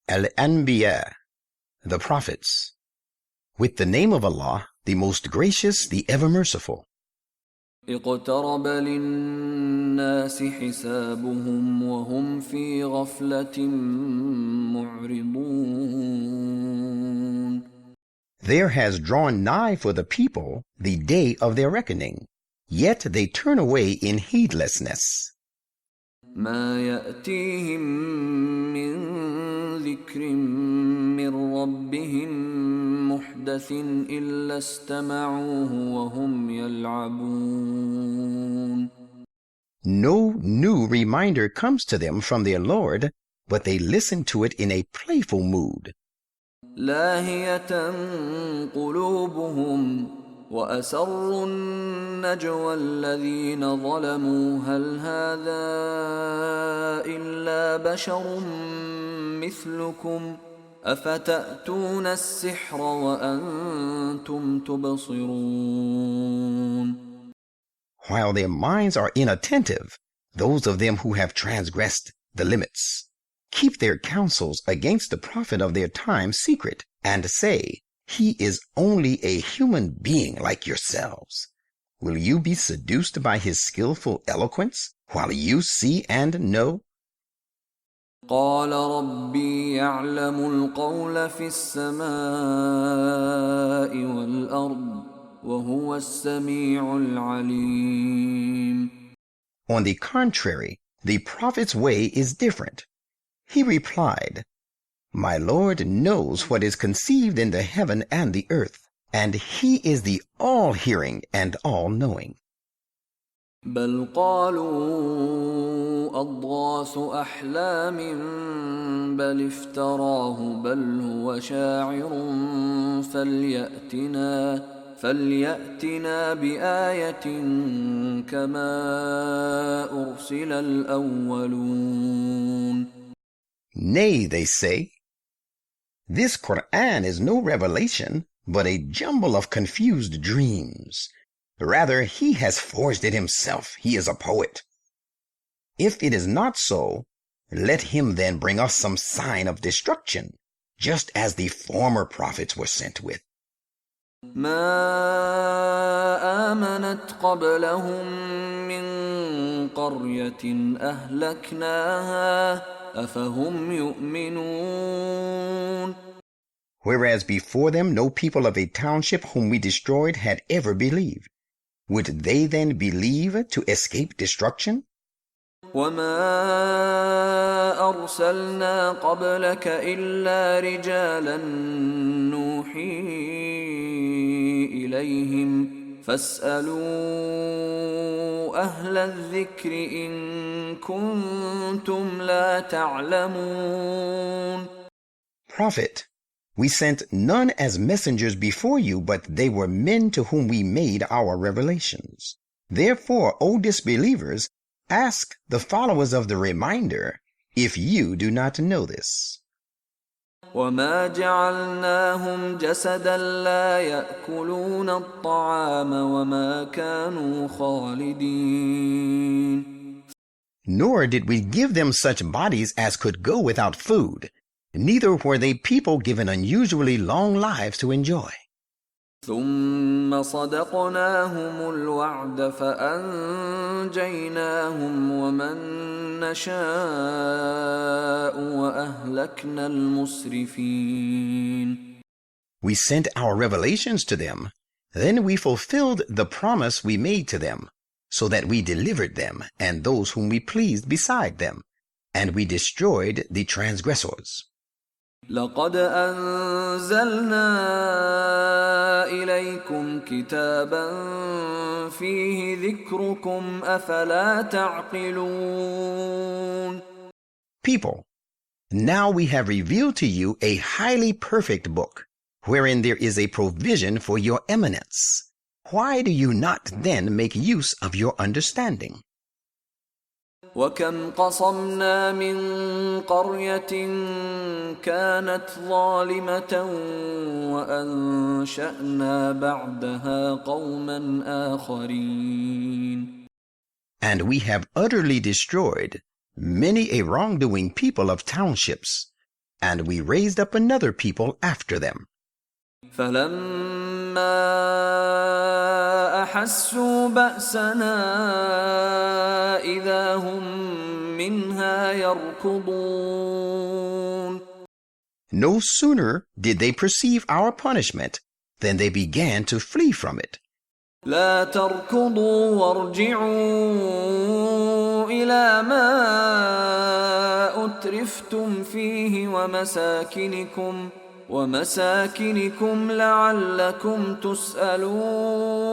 Al-Anbiya, the Prophets. With the name of Allah, the most gracious, the ever merciful. اقترب للناس حسابهم وهم في غفلة معرضون. There has drawn nigh for the people the day of their reckoning, yet they turn away in heedlessness. ما يأتيهم من ذكر من ربهم محدث إلا استمعوه وهم يلعبون. No new reminder comes to them from their Lord, but they listen to it in a playful mood. لاهية قلوبهم وأسروا النجوى الذين ظلموا هل هذا إلا بشر مثلكم أفتأتون السحر وأنتم تبصرون. While their minds are inattentive, those of them who have transgressed the limits keep their counsels against the prophet of their time secret and say, "He is only a human being like yourselves." Will you be seduced by his skillful eloquence while you see and know? قال ربي يعلم القول في السماء والأرض وهو السميع العليم. On the contrary, the prophet's way is different. He replied, "My Lord knows what is conceived in the heaven and the earth, and he is the all-hearing and all-knowing." بل قالوا أضغاث أحلام بل افتراه بل هو شاعر فليأتنا بآية كما أرسل الأولون. Nay, they say, this Quran is no revelation, but a jumble of confused dreams. Rather, he has forged it himself. He is a poet. If it is not so, let him then bring us some sign of destruction, just as the former prophets were sent with. ما آمنت قبلهم من قرية أهلكناها أفهم يؤمنون. Whereas before them no people of a township whom we destroyed had ever believed. Would they then believe to escape destruction? وما أرسلنا قبلك إلا رجالا نوحي إليهم فاسألوا أهل الذكر إن كنتم لا تعلمون. Prophet, we sent none as messengers before you, but they were men to whom we made our revelations. Therefore, O disbelievers, ask the followers of the reminder if you do not know this. وما جعلناهم جسدا لا يأكلون الطعام وما كانوا خالدين. Nor did we give them such bodies as could go without food. Neither were they people given unusually long lives to enjoy. ثم صدقناهم الوعد فأنجيناهم ومن نشاء وأهلكنا المسرفين. We sent our revelations to them. Then we fulfilled the promise we made to them, so that we delivered them and those whom we pleased beside them, and we destroyed the transgressors. لقد أنزلنا إليكم كتابا فيه ذكركم أفلا تعقلون. People, now we have revealed to you a highly perfect book, wherein there is a provision for your eminence. Why do you not then make use of your understanding? وكم قصمنا من قرية كانت ظالمة وأنشأنا بعدها قوما آخرين. And we have utterly destroyed many a wrongdoing people of townships, and we raised up another people after them. فلما أحسوا بأسنا إذا هم منها يركضون. No sooner did they perceive our punishment than they began to flee from it. لا تركضوا وارجعوا إلى ما أترفتم فيه ومساكنكم لعلكم تسألون.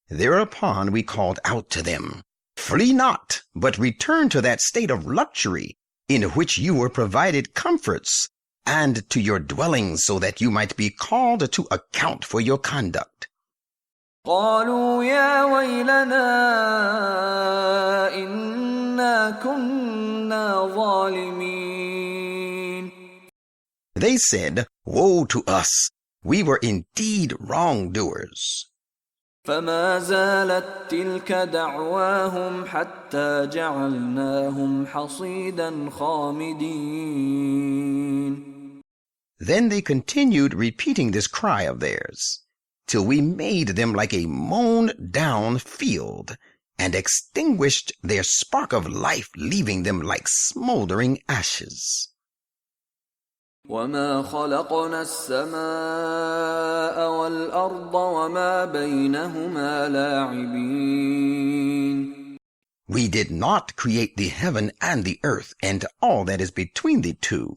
Thereupon we called out to them, "Flee not, but return to that state of luxury in which you were provided comforts, and to your dwellings so that you might be called to account for your conduct." قالوا يا ويلنا إنا كنا ظالمين. They said, "Woe to us! We were indeed wrongdoers." فما زالت تلك دعواهم حتى جعلناهم حصيدا خامدين. Then they continued repeating this cry of theirs, till we made them like a mown-down field, and extinguished their spark of life, leaving them like smoldering ashes. وما خلقنا السماء والأرض وما بينهما لاعبين. We did not create the heaven and the earth and all that is between the two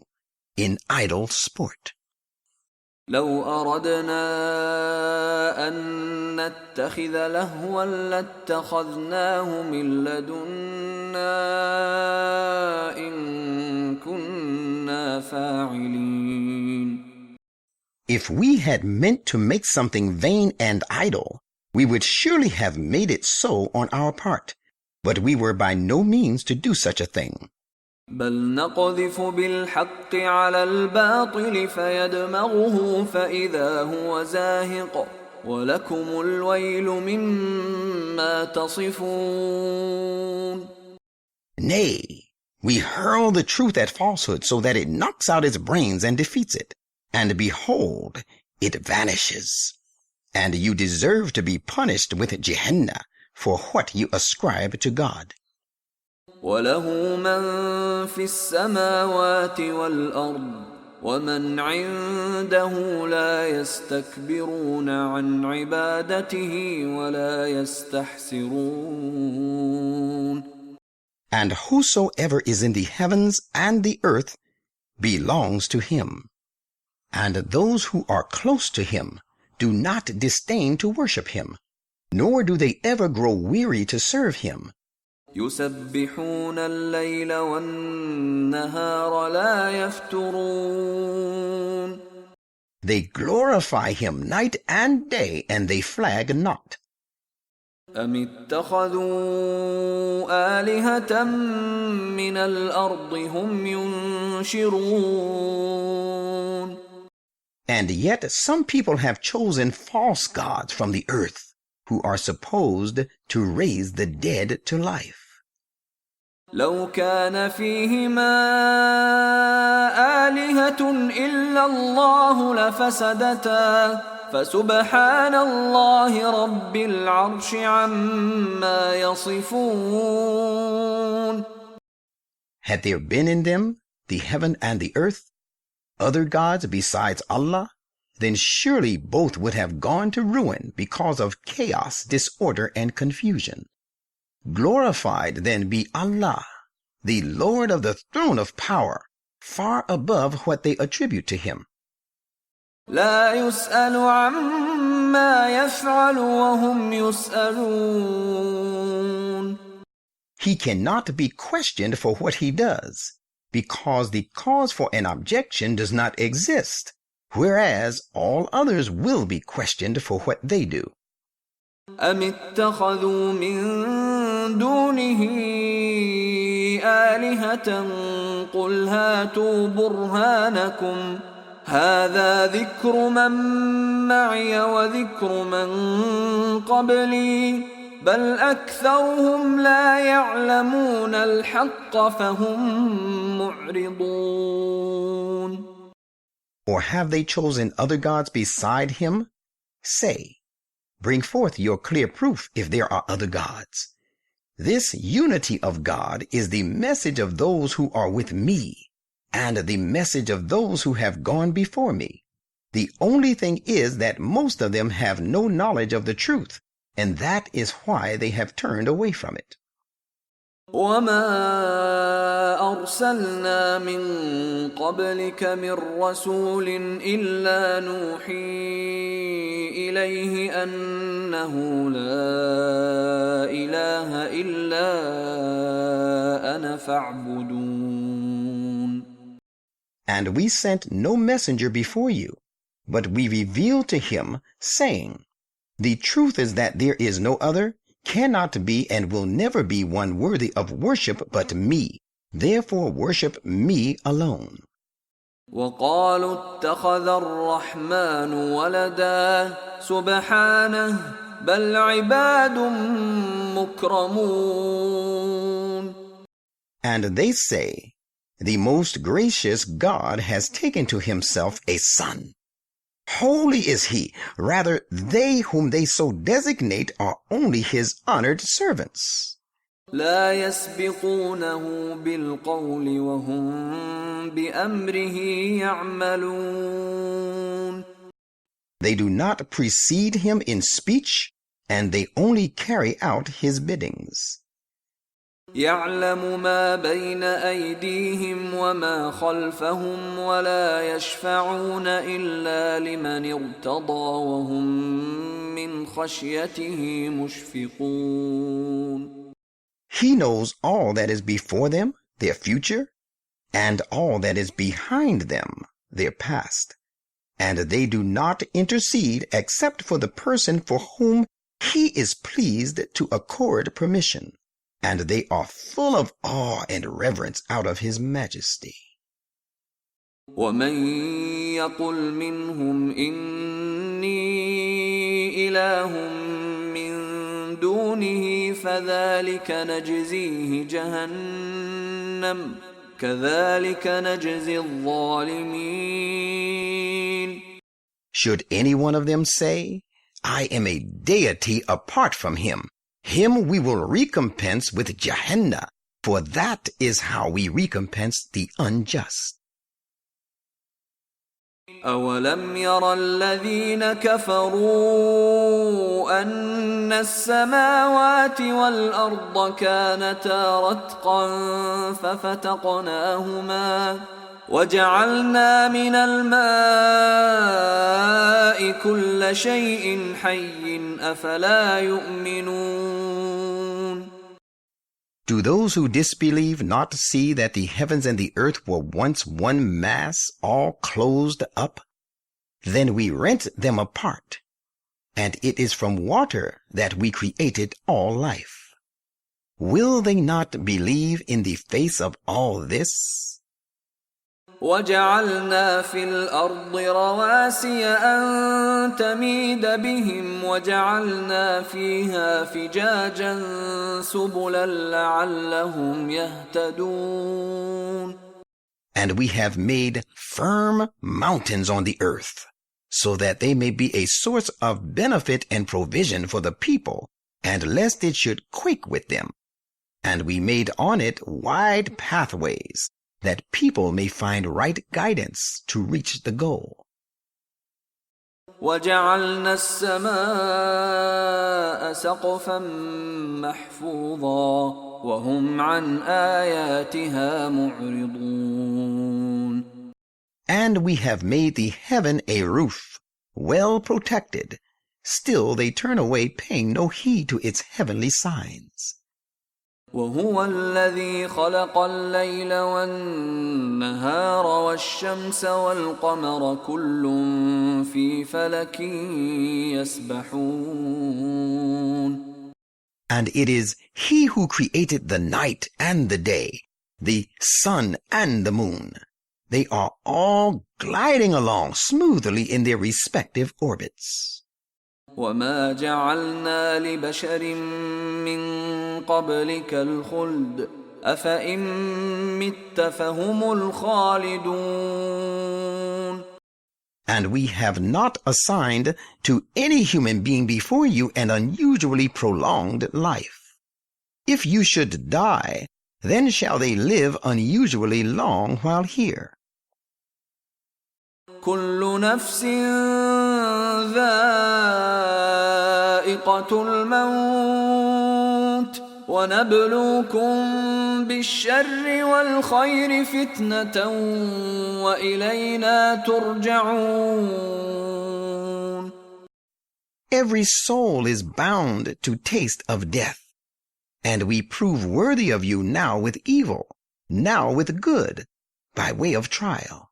in idle sport. لو أردنا أن نتخذ لهوا لاتخذناه من لدنا إن كنا فاعلين. If we had meant to make something vain and idle, we would surely have made it so on our part, but we were by no means to do such a thing. بل نقذف بالحق على الباطل فيدمغه فإذا هو زاهق ولكم الويل مما تصفون. Nay, we hurl the truth at falsehood so that it knocks out its brains and defeats it. And behold, it vanishes. And you deserve to be punished with Gehenna for what you ascribe to God. وله من في السماوات والأرض ومن عنده لا يستكبرون عن عبادته ولا يستحسرون. And whosoever is in the heavens and the earth belongs to him. And those who are close to him do not disdain to worship him, nor do they ever grow weary to serve him. يسبحون الليل والنهار لا يفترون. They glorify him night and day, and they flag not. أم اتخذوا آلهة من الأرض هم ينشرون. And yet some people have chosen false gods from the earth, who are supposed to raise the dead to life. لو كان فيهما آلهة إلا الله لفسدتا فسبحان الله رب العرش عما يصفون. Had there been in them, the heaven and the earth, other gods besides Allah, then surely both would have gone to ruin because of chaos, disorder, and confusion. Glorified then be Allah, the Lord of the throne of power, far above what they attribute to him. لا يسأل عما يفعل وهم يسألون. He cannot be questioned for what he does, because the cause for an objection does not exist, whereas all others will be questioned for what they do. أم اتخذوا من دونه آلهة قل هاتوا برهانكم هذا ذكر من معي وذكر من قبلي بل أكثرهم لا يعلمون الحق فهم معرضون. Or have they chosen other gods beside him? Say, bring forth your clear proof if there are other gods. This unity of God is the message of those who are with me, and the message of those who have gone before me. The only thing is that most of them have no knowledge of the truth, and that is why they have turned away from it. وما أرسلنا من قبلك من رسول إلا نوحي إليه أنه لا إله إلا أنا فاعبدون. And we sent no messenger before you, but we revealed to him, saying, the truth is that there is no other, cannot be, and will never be one worthy of worship but me. Therefore worship me alone. وقالوا اتخذ الرحمن ولدا سبحانه بل عباد مكرمون. And they say, the most gracious God has taken to himself a son. Holy is he. Rather, they whom they so designate are only his honored servants. لا يسبقونه بالقول وهم بأمره يعملون. They do not precede him in speech, and they only carry out his biddings. يعلم ما بين أيديهم وما خلفهم ولا يشفعون إلا لمن ارتضى وهم من خشيته مشفقون. He knows all that is before them, their future, and all that is behind them, their past. And they do not intercede except for the person for whom he is pleased to accord permission. And they are full of awe and reverence out of his majesty. ومن يقل منهم إني إله من دونه فذلك نجزيه جهنم كذلك نجزي الظالمين. Should any one of them say, I am a deity apart from him, him we will recompense with Gehenna, for that is how we recompense the unjust. أولم ير الذين كفروا أن السماوات والأرض كانتا رتقا ففتقناهما وجعلنا من الماء كل شيء حي أفلا يؤمنون. Do those who disbelieve not see that the heavens and the earth were once one mass, all closed up? Then we rent them apart, and it is from water that we created all life. Will they not believe in the face of all this? وجعلنا في الأرض رواسي أن تميد بهم وجعلنا فيها فجاجا سبلا لعلهم يهتدون. And we have made firm mountains on the earth, so that they may be a source of benefit and provision for the people, and lest it should quake with them. And we made on it wide pathways, that people may find right guidance to reach the goal. وجعلنا السماء سقفا محفوظا وهم عن آياتها معرضون. And we have made the heaven a roof, well protected. Still they turn away, paying no heed to its heavenly signs. وهو الذي خلق الليل والنهار والشمس والقمر كل في فلك يسبحون. And it is he who created the night and the day, the sun and the moon. They are all gliding along smoothly in their respective orbits. وما جعلنا لبشر من قبلك الخلد أفإن مت فهم الخالدون. And we have not assigned to any human being before you an unusually prolonged life. If you should die, then shall they live unusually long while here. كل نفس ذائقة الموت ونبلوكم بالشر والخير فتنة وإلينا ترجعون. Every soul is bound to taste of death, and we prove worthy of you now with evil, now with good, by way of trial.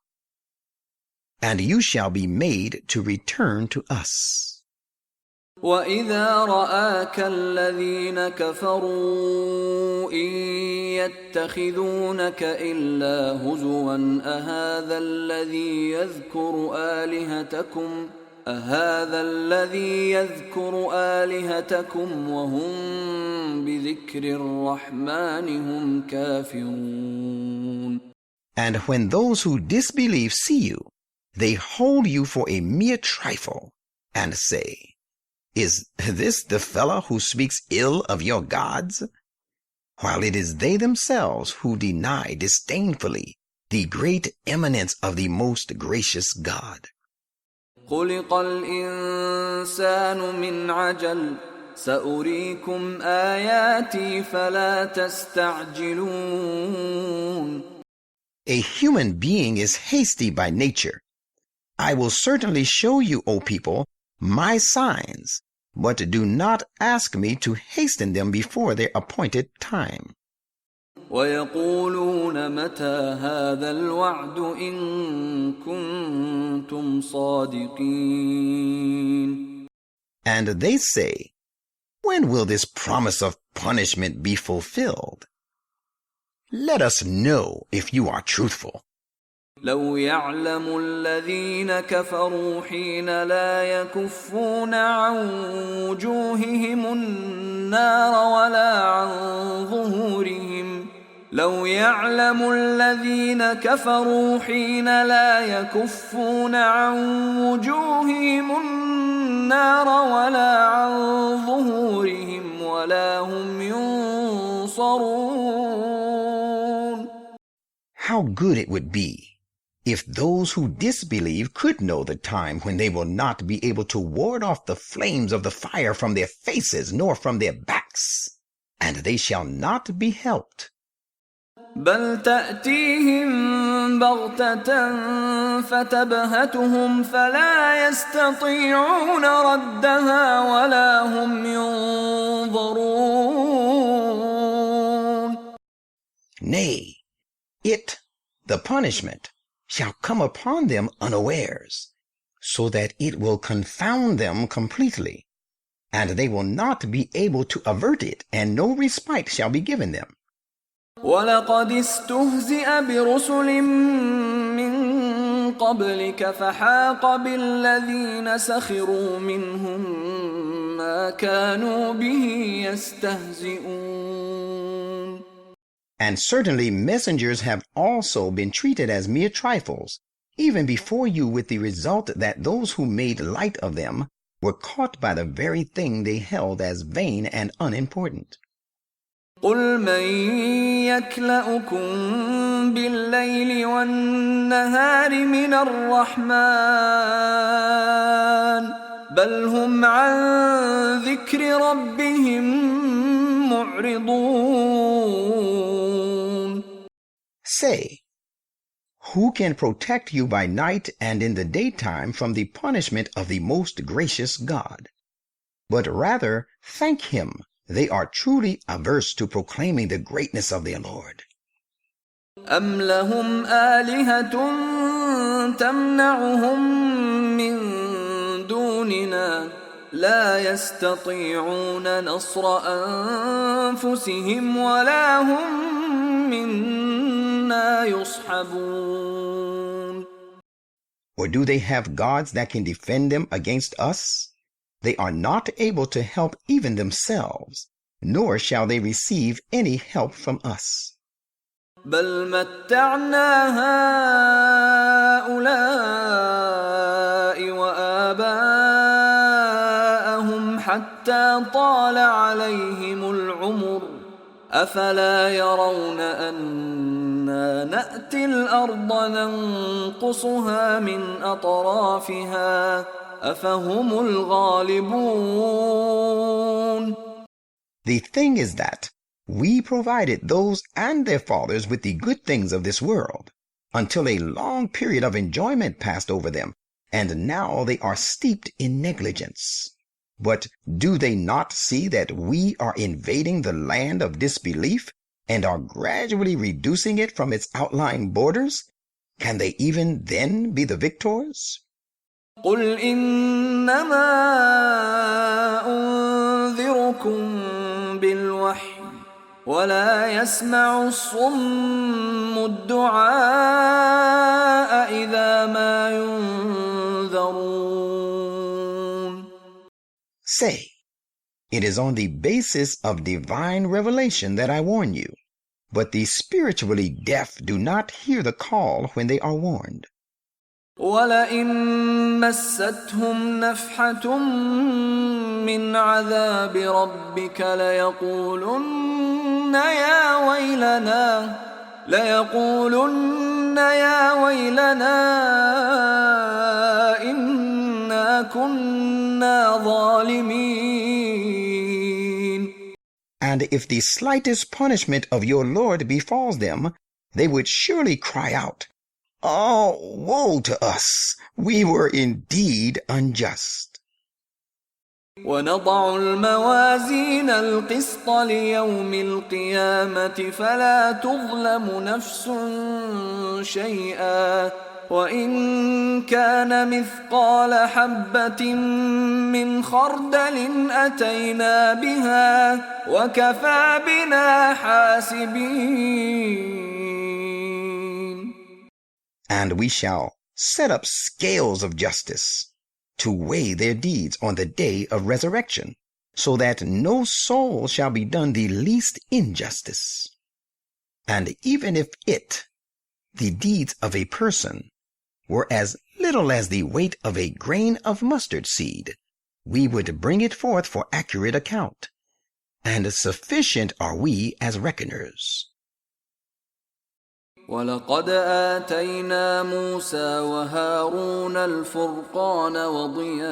And you shall be made to return to us. وَإِذَا رَآكَ الَّذِينَ كَفَرُوا إِن يَتَّخِذُونَكَ إِلَّا هُزُوًا أَهَذَا الَّذِي يَذْكُرُ آلِهَتَكُمْ وَهُمْ بِذِكْرِ الرَّحْمَنِ هُمْ كَافِرُونَ. And when those who disbelieve see you, they hold you for a mere trifle and say, "Is this the fellow who speaks ill of your gods?" While it is they themselves who deny disdainfully the great eminence of the most gracious God. خُلِقَ الْإِنسَانُ مِنْ عَجَلٍ سَأُرِيكُمْ آيَاتِي فَلَا تَسْتَعْجِلُونَ. A human being is hasty by nature. I will certainly show you, O people, my signs, but do not ask me to hasten them before their appointed time. وَيَقُولُونَ مَتَى هَذَا الْوَعْدُ إِن كُنتُمْ صَادِقِينَ. And they say, "When will this promise of punishment be fulfilled? Let us know if you are truthful." لو يعلم الذين كفروا حين لا يكفون عن وجوههم النار ولا عن ظهورهم لو يعلم الذين كفروا حين لا يكفون عن وجوههم النار ولا عن ظهورهم ولا هم ينصرون. How good it would be if those who disbelieve could know the time when they will not be able to ward off the flames of the fire from their faces nor from their backs, and they shall not be helped. بل تأتيهم بغتة فتبهتهم فلا يستطيعون ردها ولا هم ينظرون. Nay, it, the punishment, shall come upon them unawares, so that it will confound them completely, and they will not be able to avert it, and no respite shall be given them. وَلَقَدِ اسْتُهْزِئَ بِرُسُلٍ مِّن قَبْلِكَ فَحَاقَ بِالَّذِينَ سَخِرُوا مِنْهُم مَّا كَانُوا بِهِ يَسْتَهْزِئُونَ. And certainly messengers have also been treated as mere trifles, even before you, with the result that those who made light of them were caught by the very thing they held as vain and unimportant. قُلْ مَن يَكْلَؤُكُم بِاللَّيْلِ وَالنَّهَارِ مِنَ الرَّحْمَنِ بَلْ هُمْ عَن ذِكْرِ رَبِّهِم مُّعْرِضُونَ. Say, who can protect you by night and in the daytime from the punishment of the most gracious God? But rather thank him. They are truly averse to proclaiming the greatness of their Lord. أَمْ لَهُمْ آلِهَةٌ تَمْنَعُهُم مِّن دُونِنَا لَا يَسْتَطِيعُونَ نَصْرَ أَنفُسِهِمْ وَلَا هُم مِّنَّا يُصْحَبُونَ. Or do they have gods that can defend them against us? They are not able to help even themselves, nor shall they receive any help from us. بل متعنا هؤلاء وآباءهم حتى طال عليهم العمر أفلا يرون أنا نأتي الأرض ننقصها من أطرافها أفهم الغالبون. The thing is that we provided those and their fathers with the good things of this world until a long period of enjoyment passed over them, and now they are steeped in negligence. But do they not see that we are invading the land of disbelief and are gradually reducing it from its outlying borders? Can they even then be the victors? قل إنما أنذركم بالوحي ولا يسمع الصم الدعاء إذا ما ينذرون. Say, it is on the basis of divine revelation that I warn you, but the spiritually deaf do not hear the call when they are warned. ولئن مستهم نفحة من عذاب ربك ليقولن يا ويلنا إنا كنا ظالمين. And if the slightest punishment of your Lord befalls them, they would surely cry out, "Oh, woe to us! We were indeed unjust." ونضع الموازين القسط ليوم القيامة فلا تظلم نفس شيئا وإن كان مثقال حبة من خردل أتينا بها وكفى بنا حاسبين. And we shall set up scales of justice to weigh their deeds on the day of resurrection, so that no soul shall be done the least injustice. And even if the deeds of a person, were as little as the weight of a grain of mustard seed, we would bring it forth for accurate account, and sufficient are we as reckoners. ولقد آتينا موسى وهارون الفرقان وضياء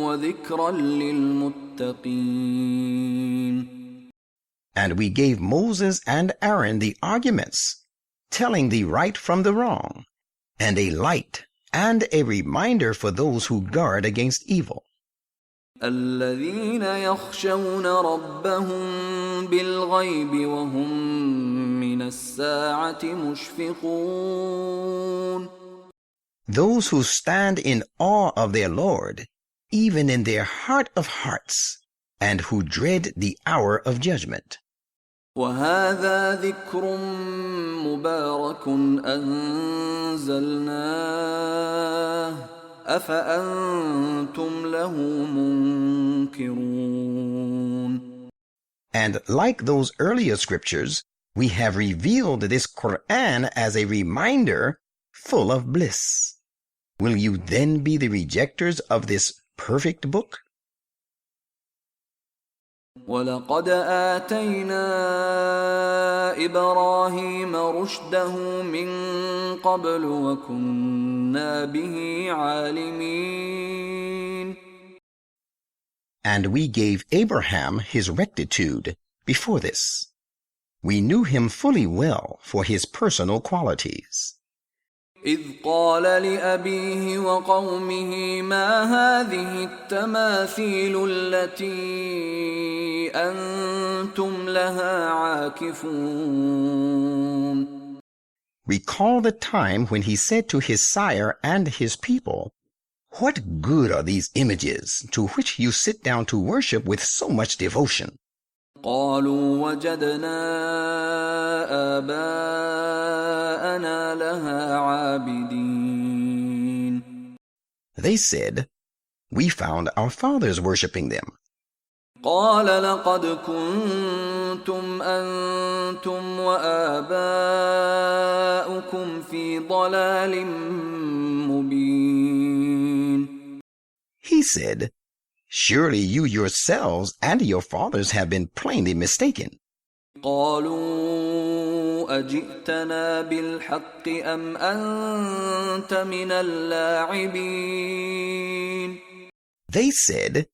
وذكرا للمتقين. And we gave Moses and Aaron the arguments, telling the right from the wrong, and a light and a reminder for those who guard against evil. الذين يخشون ربهم بالغيب وهم من الساعة مشفقون. Those who stand in awe of their Lord, even in their heart of hearts, and who dread the hour of judgment. وهذا ذكر مبارك أنزلناه أفأنتم له منكرون. And like those earlier scriptures, we have revealed this Quran as a reminder full of bliss. Will you then be the rejectors of this perfect book? ولقد آتينا إبراهيم رشده من قبل وكنا به عالمين. And we gave Abraham his rectitude before this. We knew him fully well for his personal qualities. إذ قال لأبيه وقومه ما هذه التماثيل التي أنتم لها عاكفون. Recall the time when he said to his sire and his people, "What good are these images to which you sit down to worship with so much devotion?" قالوا وجدنا آباءنا لها عابدين. They said, "We found our fathers worshipping them." قال لقد كنتم أنتم وآباؤكم في ضلال مبين. He said, "Surely you yourselves and your fathers have been plainly mistaken." قالوا أجئتنا بالحق أم أنت من اللاعبين. They said,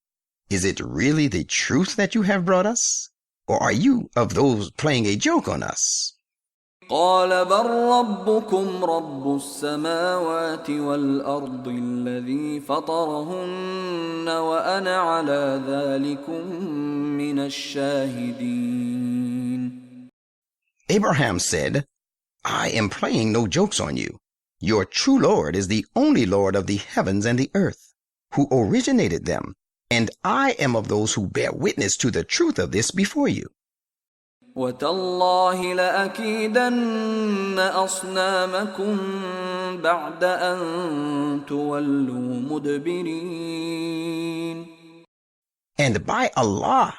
"Is it really the truth that you have brought us? Or are you of those playing a joke on us?" قال بل ربكم رب السماوات والأرض الذي فطرهن وأنا على ذلكم من الشاهدين. Abraham said, "I am playing no jokes on you. Your true Lord is the only Lord of the heavens and the earth, who originated them, and I am of those who bear witness to the truth of this before you." وتالله لأكيدن أصنامكم بعد أن تولوا مدبرين. And by Allah,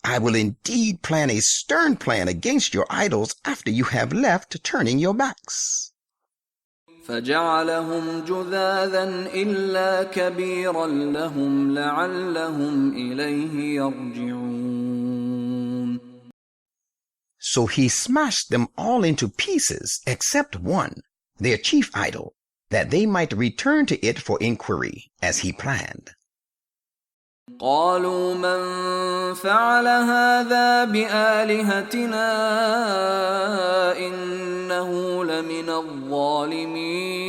I will indeed plan a stern plan against your idols after you have left, turning your backs. فجعلهم جذاذا إلا كبيرا لهم لعلهم إليه يرجعون. So he smashed them all into pieces except one, their chief idol, that they might return to it for inquiry, as he planned. قالوا من فعل هذا بآلهتنا إنه لمن الظالمين.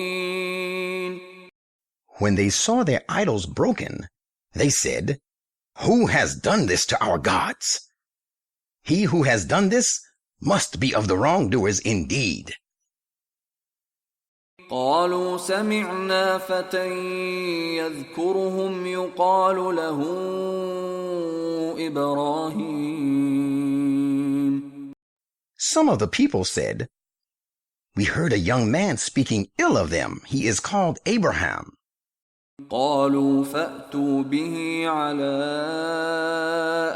When they saw their idols broken, they said, "Who has done this to our gods? He who has done this must be of the wrongdoers indeed." قالوا سمعنا فتى يذكرهم يقال له إبراهيم. Some of the people said, "We heard a young man speaking ill of them. He is called Abraham." قالوا فأتوا به على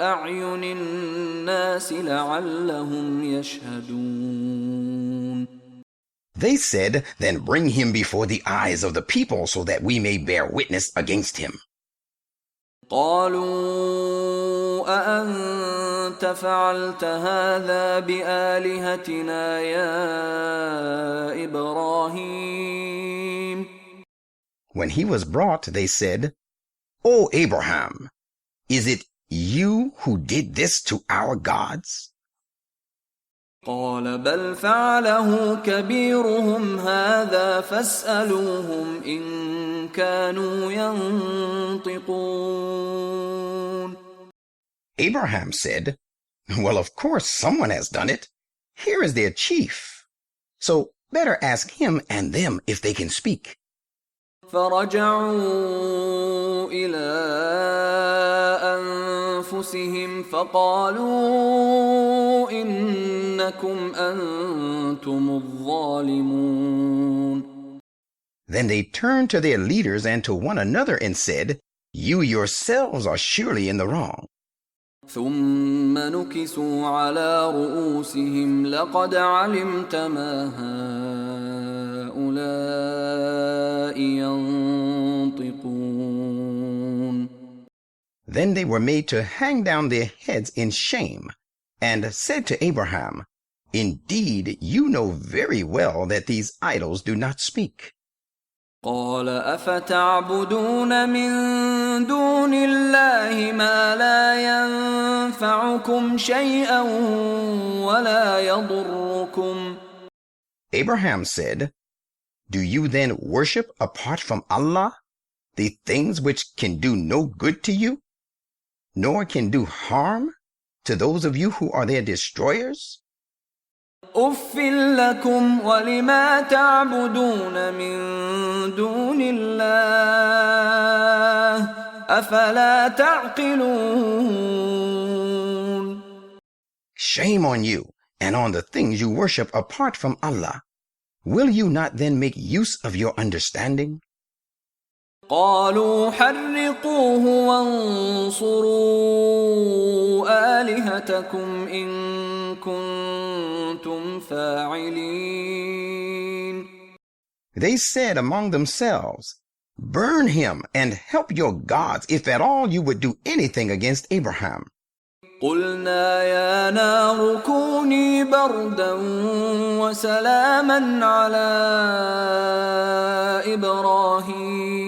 أعين الناس لعلهم يشهدون. They said, "Then bring him before the eyes of the people so that we may bear witness against him." قالوا أأنت فعلت هذا بآلهتنا يا إبراهيم. When he was brought, they said, "O Abraham, is it you who did this to our gods?" قال بل فعله كبيرهم هذا فاسألوهم إن كانوا ينطقون. Abraham said, "Well, of course someone has done it. Here is their chief. So better ask him and them if they can speak." فرجعوا إلى أنفسهم فقالوا إنكم أنتم الظالمون. Then they turned to their leaders and to one another and said, "You yourselves are surely in the wrong." ثم نكسوا على رؤوسهم لقد علمت ما هؤلاء ينطقون. Then they were made to hang down their heads in shame, and said to Abraham, "Indeed, you know very well that these idols do not speak." قال أفتعبدون من دون الله ما لا ينفعكم شيئا ولا يضركم. Abraham said, "Do you then worship apart from Allah the things which can do no good to you, nor can do harm to those of you who are their destroyers?" أف لكم ولما تعبدون من دون الله أفلا تعقلون. Shame on you and on the things you worship apart from Allah. Will you not then make use of your understanding? قالوا حرقوه وانصروا آلهتكم إن كنتم فاعلين. They said among themselves, "Burn him and help your gods if at all you would do anything against Abraham." قلنا يا نار كوني بردا وسلاما على إبراهيم.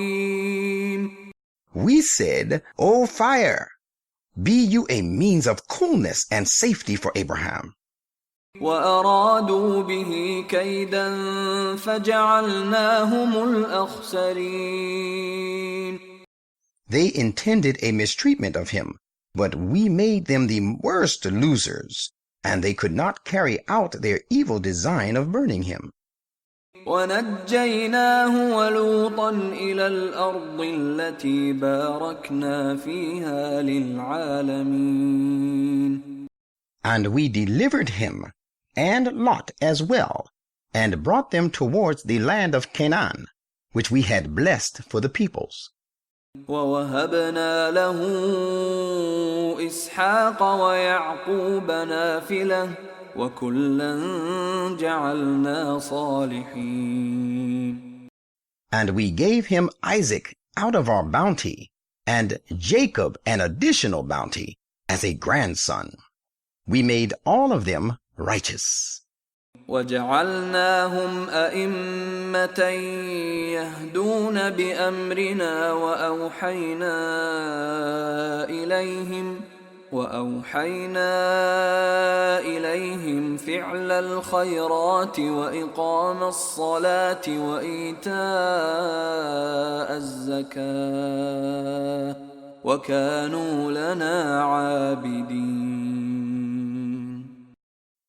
We said, "O fire, be you a means of coolness and safety for Abraham." وأرادوا به كيدا فجعلناهم الأخسرين. They intended a mistreatment of him, but we made them the worst losers, and they could not carry out their evil design of burning him. ونجيناه ولوطا إلى الأرض التي باركنا فيها للعالمين. And we delivered him and Lot as well, and brought them towards the land of Canaan, which we had blessed for the peoples. ووهبنا له إسحاق ويعقوب نافلة وكلا جعلنا صالحين. And we gave him Isaac out of our bounty, and Jacob an additional bounty as a grandson. We made all of them righteous. وجعلناهم أئمة يهدون بأمرنا وأوحينا إليهم فعل الخيرات وإقام الصلاة وإيتاء الزكاة وكانوا لنا عابدين.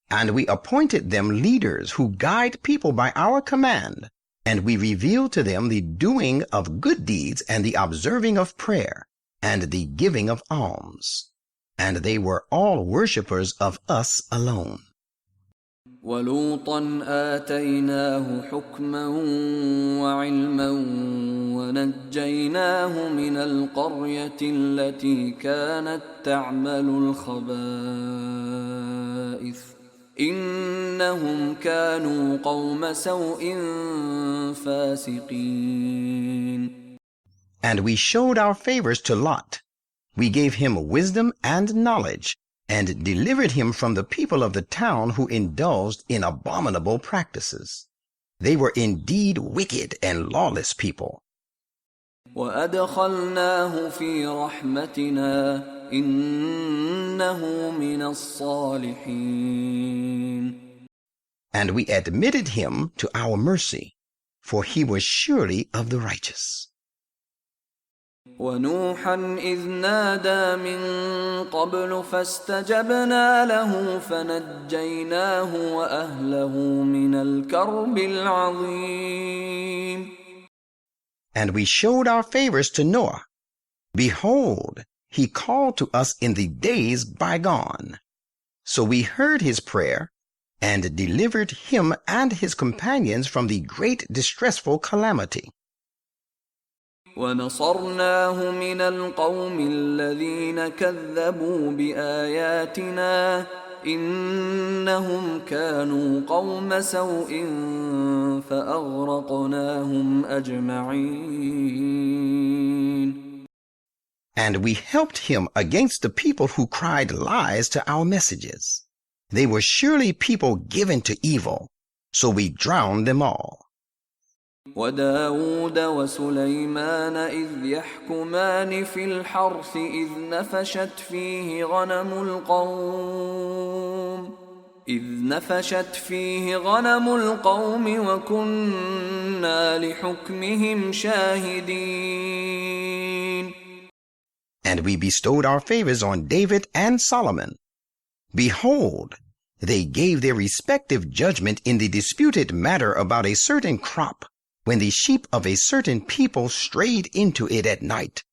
And we appointed them leaders who guide people by our command, and we revealed to them the doing of good deeds and the observing of prayer and the giving of alms. And they were all worshippers of us alone. وَلُوطًا آتَيْنَاهُ حُكْمًا وَعِلْمًا وَنَجَّيْنَاهُ مِنَ الْقَرْيَةِ الَّتِي كَانَتْ تَعْمَلُ الْخَبَائِثَ إِنَّهُمْ كَانُوا قَوْمَ سَوْءٍ فَاسِقِينَ. And we showed our favors to Lot. We gave him wisdom and knowledge, and delivered him from the people of the town who indulged in abominable practices. They were indeed wicked and lawless people. وَأَدْخَلْنَاهُ فِي رَحْمَتِنَا إِنَّهُ مِنَ الصَّالِحِينَ. And we admitted him to our mercy, for he was surely of the righteous. ونوحا إذ نادى من قبل فاستجبنا له فنجيناه وأهله من الكرب العظيم. And we showed our favors to Noah. Behold, he called to us in the days bygone. So we heard his prayer and delivered him and his companions from the great distressful calamity. ونصرناه من القوم الذين كذبوا بآياتنا إنهم كانوا قوم سوء فأغرقناهم أجمعين. And we helped him against the people who cried lies to our messages. They were surely people given to evil, so we drowned them all. وداود وسليمان إذ يحكمان في الحرث إذ نفشت فيه غنم القوم وكنا لحكمهم شاهدين. And we bestowed our favors on David and Solomon. Behold, they gave their respective judgment in the disputed matter about a certain crop, when the sheep of a certain people strayed into it at night.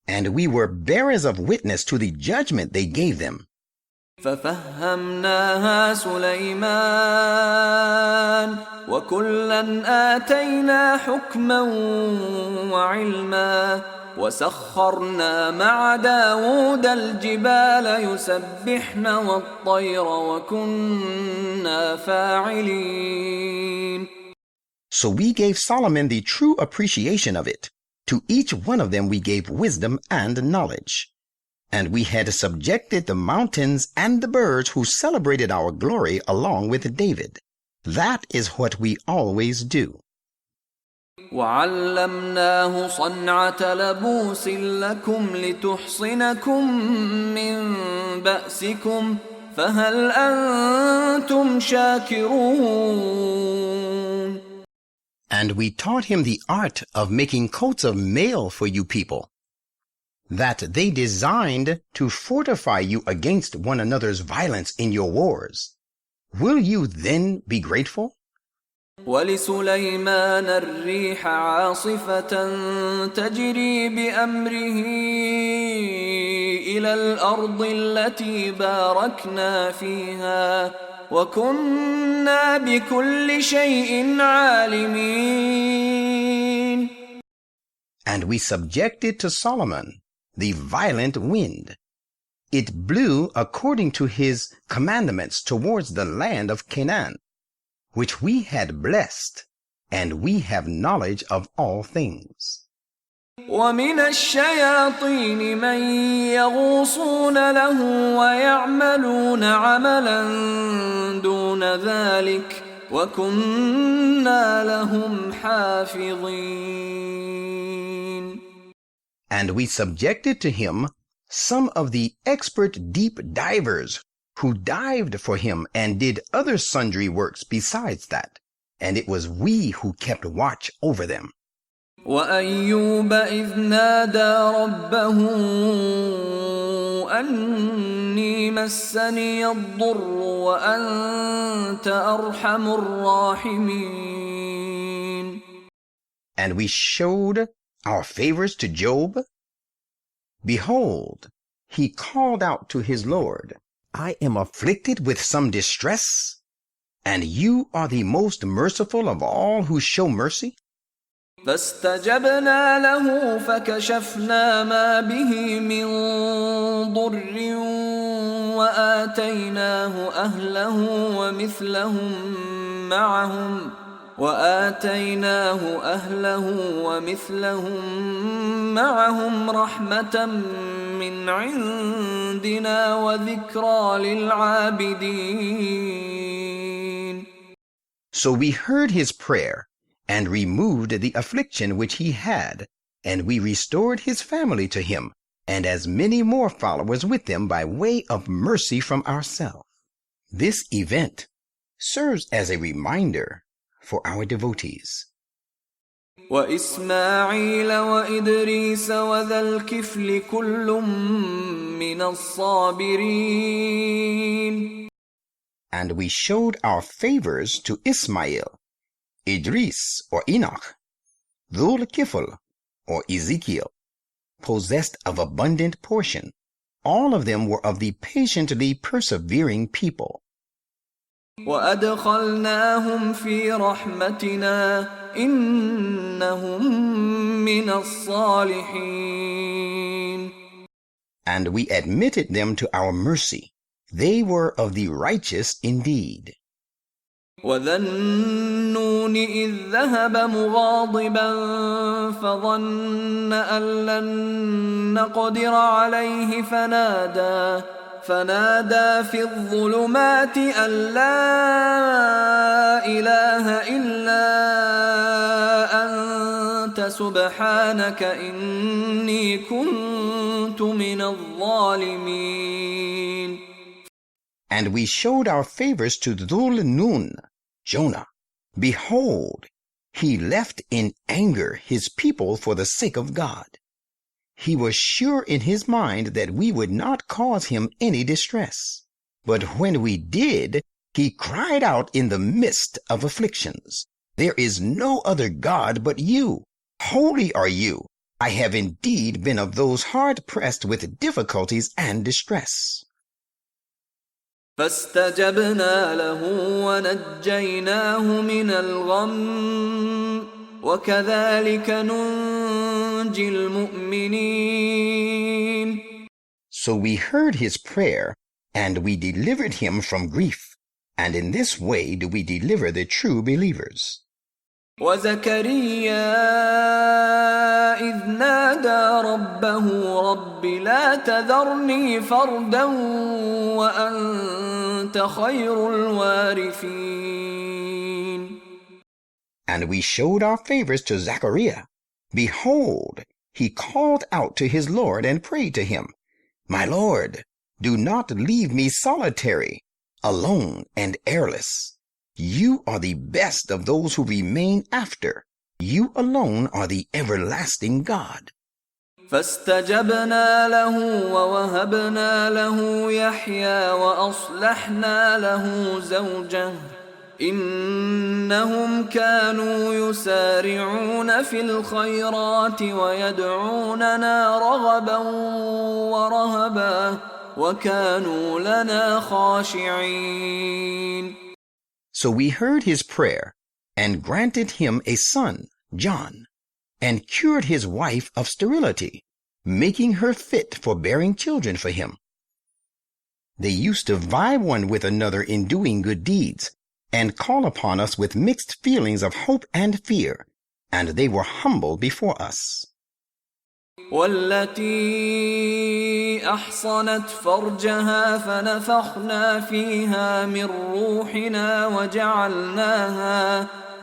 And we were bearers of witness to the judgment they gave them. ففهمناها سليمان وكلا آتينا حكما وعلما وسخرنا مع داود الجبال يسبحن والطير وكنا فاعلين. So we gave Solomon the true appreciation of it. To each one of them we gave wisdom and knowledge. And we had subjected the mountains and the birds who celebrated our glory along with David. That is what we always do. وعلمناه صنعة لبوس لكم لتحصنكم من بأسكم فهل أنتم شاكرون. And we taught him the art of making coats of mail for you people, that they designed to fortify you against one another's violence in your wars. Will you then be grateful? ولسليمان الريح عاصفة تجري بأمره إلى الأرض التي باركنا فيها وكنا بكل شيء عالمين. And we subjected to Solomon the violent wind. It blew according to his commandments towards the land of Canaan, which we had blessed, and we have knowledge of all things. ومن الشياطين من يغوصون له ويعملون عملا دون ذلك وكنا لهم حافظين. And we subjected to him some of the expert deep divers who dived for him and did other sundry works besides that, and it was we who kept watch over them. وأيوب إذ نادى ربه أني مسني الضر وأنت أرحم الراحمين. And we showed our favors to Job. Behold, he called out to his Lord, I am afflicted with some distress, and you are the most merciful of all who show mercy. فاستجبنا له فكشفنا ما به من ضر وآتيناه أهله ومثلهم معهم رحمة من عندنا وذكرى للعابدين. So we heard his prayer and removed the affliction which he had, and we restored his family to him, and as many more followers with them by way of mercy from ourselves. This event serves as a reminder for our devotees. وإسماعيل وإدريس وذا الكفل كل من الصابرين. And we showed our favors to Ismail, Idris or Enoch, Dhul Kifl or Ezekiel, possessed of abundant portion. All of them were of the patiently persevering people. وأدخلناهم في رحمتنا إنهم من الصالحين. And we admitted them to our mercy. They were of the righteous indeed. وذا النون إذ ذهب مغاضبا فظن أن لن نقدر عليه فنادى في الظلمات أن لا إله إلا أنت سبحانك إني كنت من الظالمين. And we showed our favors to Dhul Nun, Jonah. Behold, he left in anger his people for the sake of God. He was sure in his mind that we would not cause him any distress. But when we did, he cried out in the midst of afflictions, There is no other God but you. Holy are you. I have indeed been of those hard pressed with difficulties and distress. فاستجبنا له ونجيناه من الغم وكذلك ننجي المؤمنين. So we heard his prayer, and we delivered him from grief, and in this way do we deliver the true believers. وزكريا إذ نادى ربه رب لا تذرني فردا وأنت خير الوارثين. And we showed our favors to Zachariah. Behold, he called out to his Lord and prayed to him, My Lord, do not leave me solitary, alone and heirless. You are the best of those who remain after. You alone are the everlasting God. فاستجبنا له ووهبنا له يحيى وأصلحنا له زوجه إنهم كانوا يسارعون في الخيرات ويدعوننا رغبا ورهبا وكانوا لنا خاشعين. So we heard his prayer, and granted him a son, John, and cured his wife of sterility, making her fit for bearing children for him. They used to vie one with another in doing good deeds, and call upon us with mixed feelings of hope and fear, and they were humble before us. والتي أحصنت فرجها فنفخنا فيها من روحنا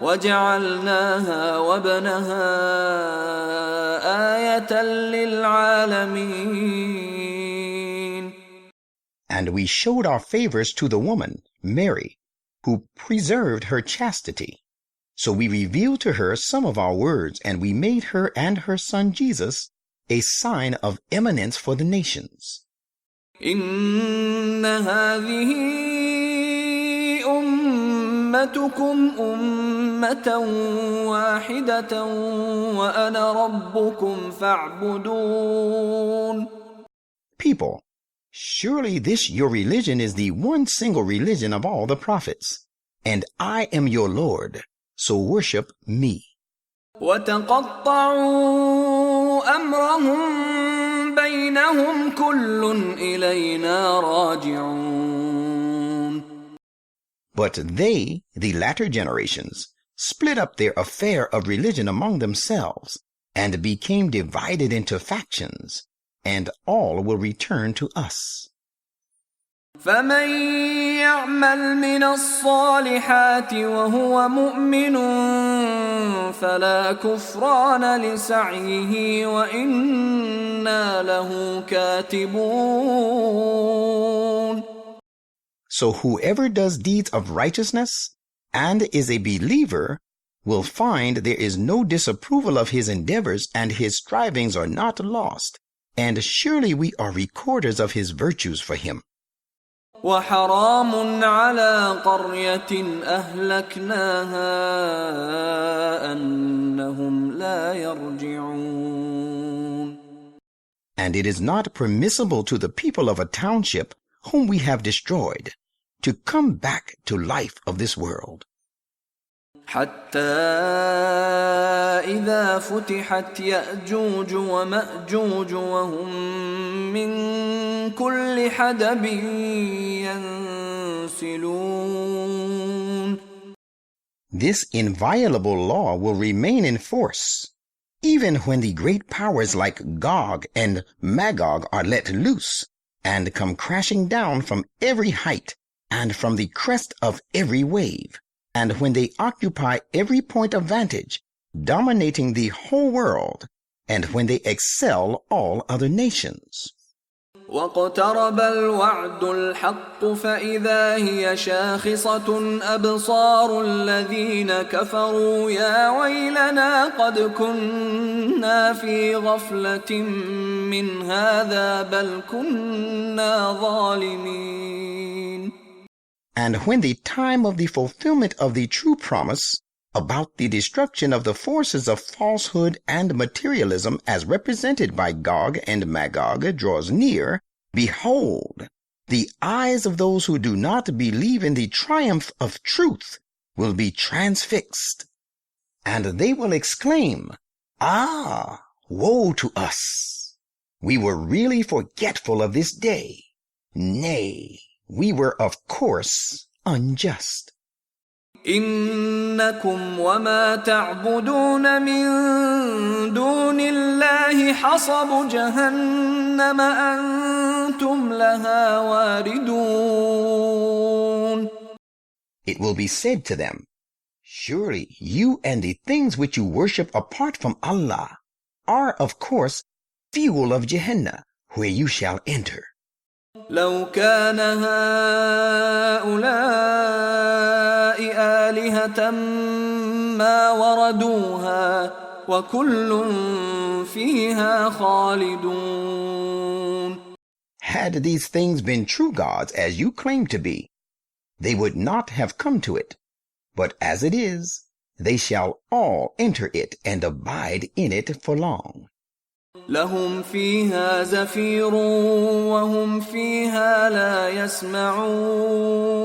وجعلناها وابنها آية للعالمين. And we showed our favors to the woman, Mary, who preserved her chastity. So we revealed to her some of our words, and we made her and her son Jesus a sign of eminence for the nations. إن هذه أمتكم أمة واحدة وأنا ربكم فاعبدون. People, surely this your religion is the one single religion of all the prophets, and I am your Lord, so worship me. وتقطعوا أمرهم بينهم كل إلينا راجعون. But they, the latter generations, split up their affair of religion among themselves, and became divided into factions, and all will return to us. فمن يعمل من الصالحات وهو مؤمن فلا كفران لسعيه وإنا له كاتبون. So whoever does deeds of righteousness and is a believer will find there is no disapproval of his endeavors, and his strivings are not lost, and surely we are recorders of his virtues for him. وحرام على قرية أهلكناها أنهم لا يرجعون. And it is not permissible to the people of a township whom we have destroyed to come back to life of this world. حتى إذا فتحت يأجوج ومأجوج وهم من كل حدب ينسلون. This inviolable law will remain in force, even when the great powers like Gog and Magog are let loose and come crashing down from every height and from the crest of every wave, and when they occupy every point of vantage, dominating the whole world, and when they excel all other nations. واقترب الوعد الحق فإذا هي شاخصة أبصار الذين كفروا يا ويلنا قد كنا في غفلة من هذا بل كنا ظالمين. And when the time of the fulfillment of the true promise about the destruction of the forces of falsehood and materialism as represented by Gog and Magog draws near, behold, The eyes of those who do not believe in the triumph of truth will be transfixed, and they will exclaim, "Ah, woe to us! We were really forgetful of this day. Nay, we were of course unjust." إنكم وما تعبدون من دون الله حصب جهنم أنتم لها واردون. It will be said to them, "Surely you and the things which you worship apart from Allah are of course fuel of Jahannam, where you shall enter." لو كان هؤلاء آلهة ما وردوها وكل فيها خالدون. Had these things been true gods as you claim to be, they would not have come to it. But as it is, they shall all enter it and abide in it for long. لهم فيها زفير وهم فيها لا يسمعون.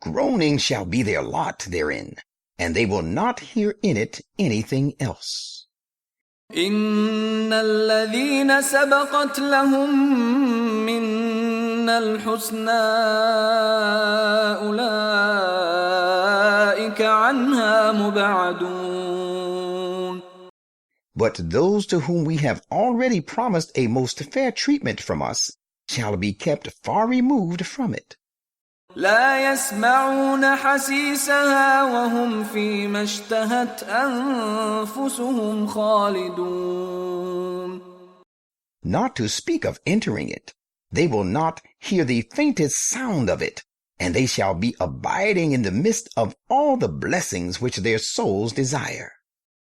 Groaning shall be their lot therein, and they will not hear in it anything else. إن الذين سبقت لهم منا الحسنى أولئك عنها مبعدون. But those to whom we have already promised a most fair treatment from us shall be kept far removed from it. لا يسمعون حسيسها وهم فيما اشتهت أنفسهم خالدون. Not to speak of entering it, they will not hear the faintest sound of it, and they shall be abiding in the midst of all the blessings which their souls desire.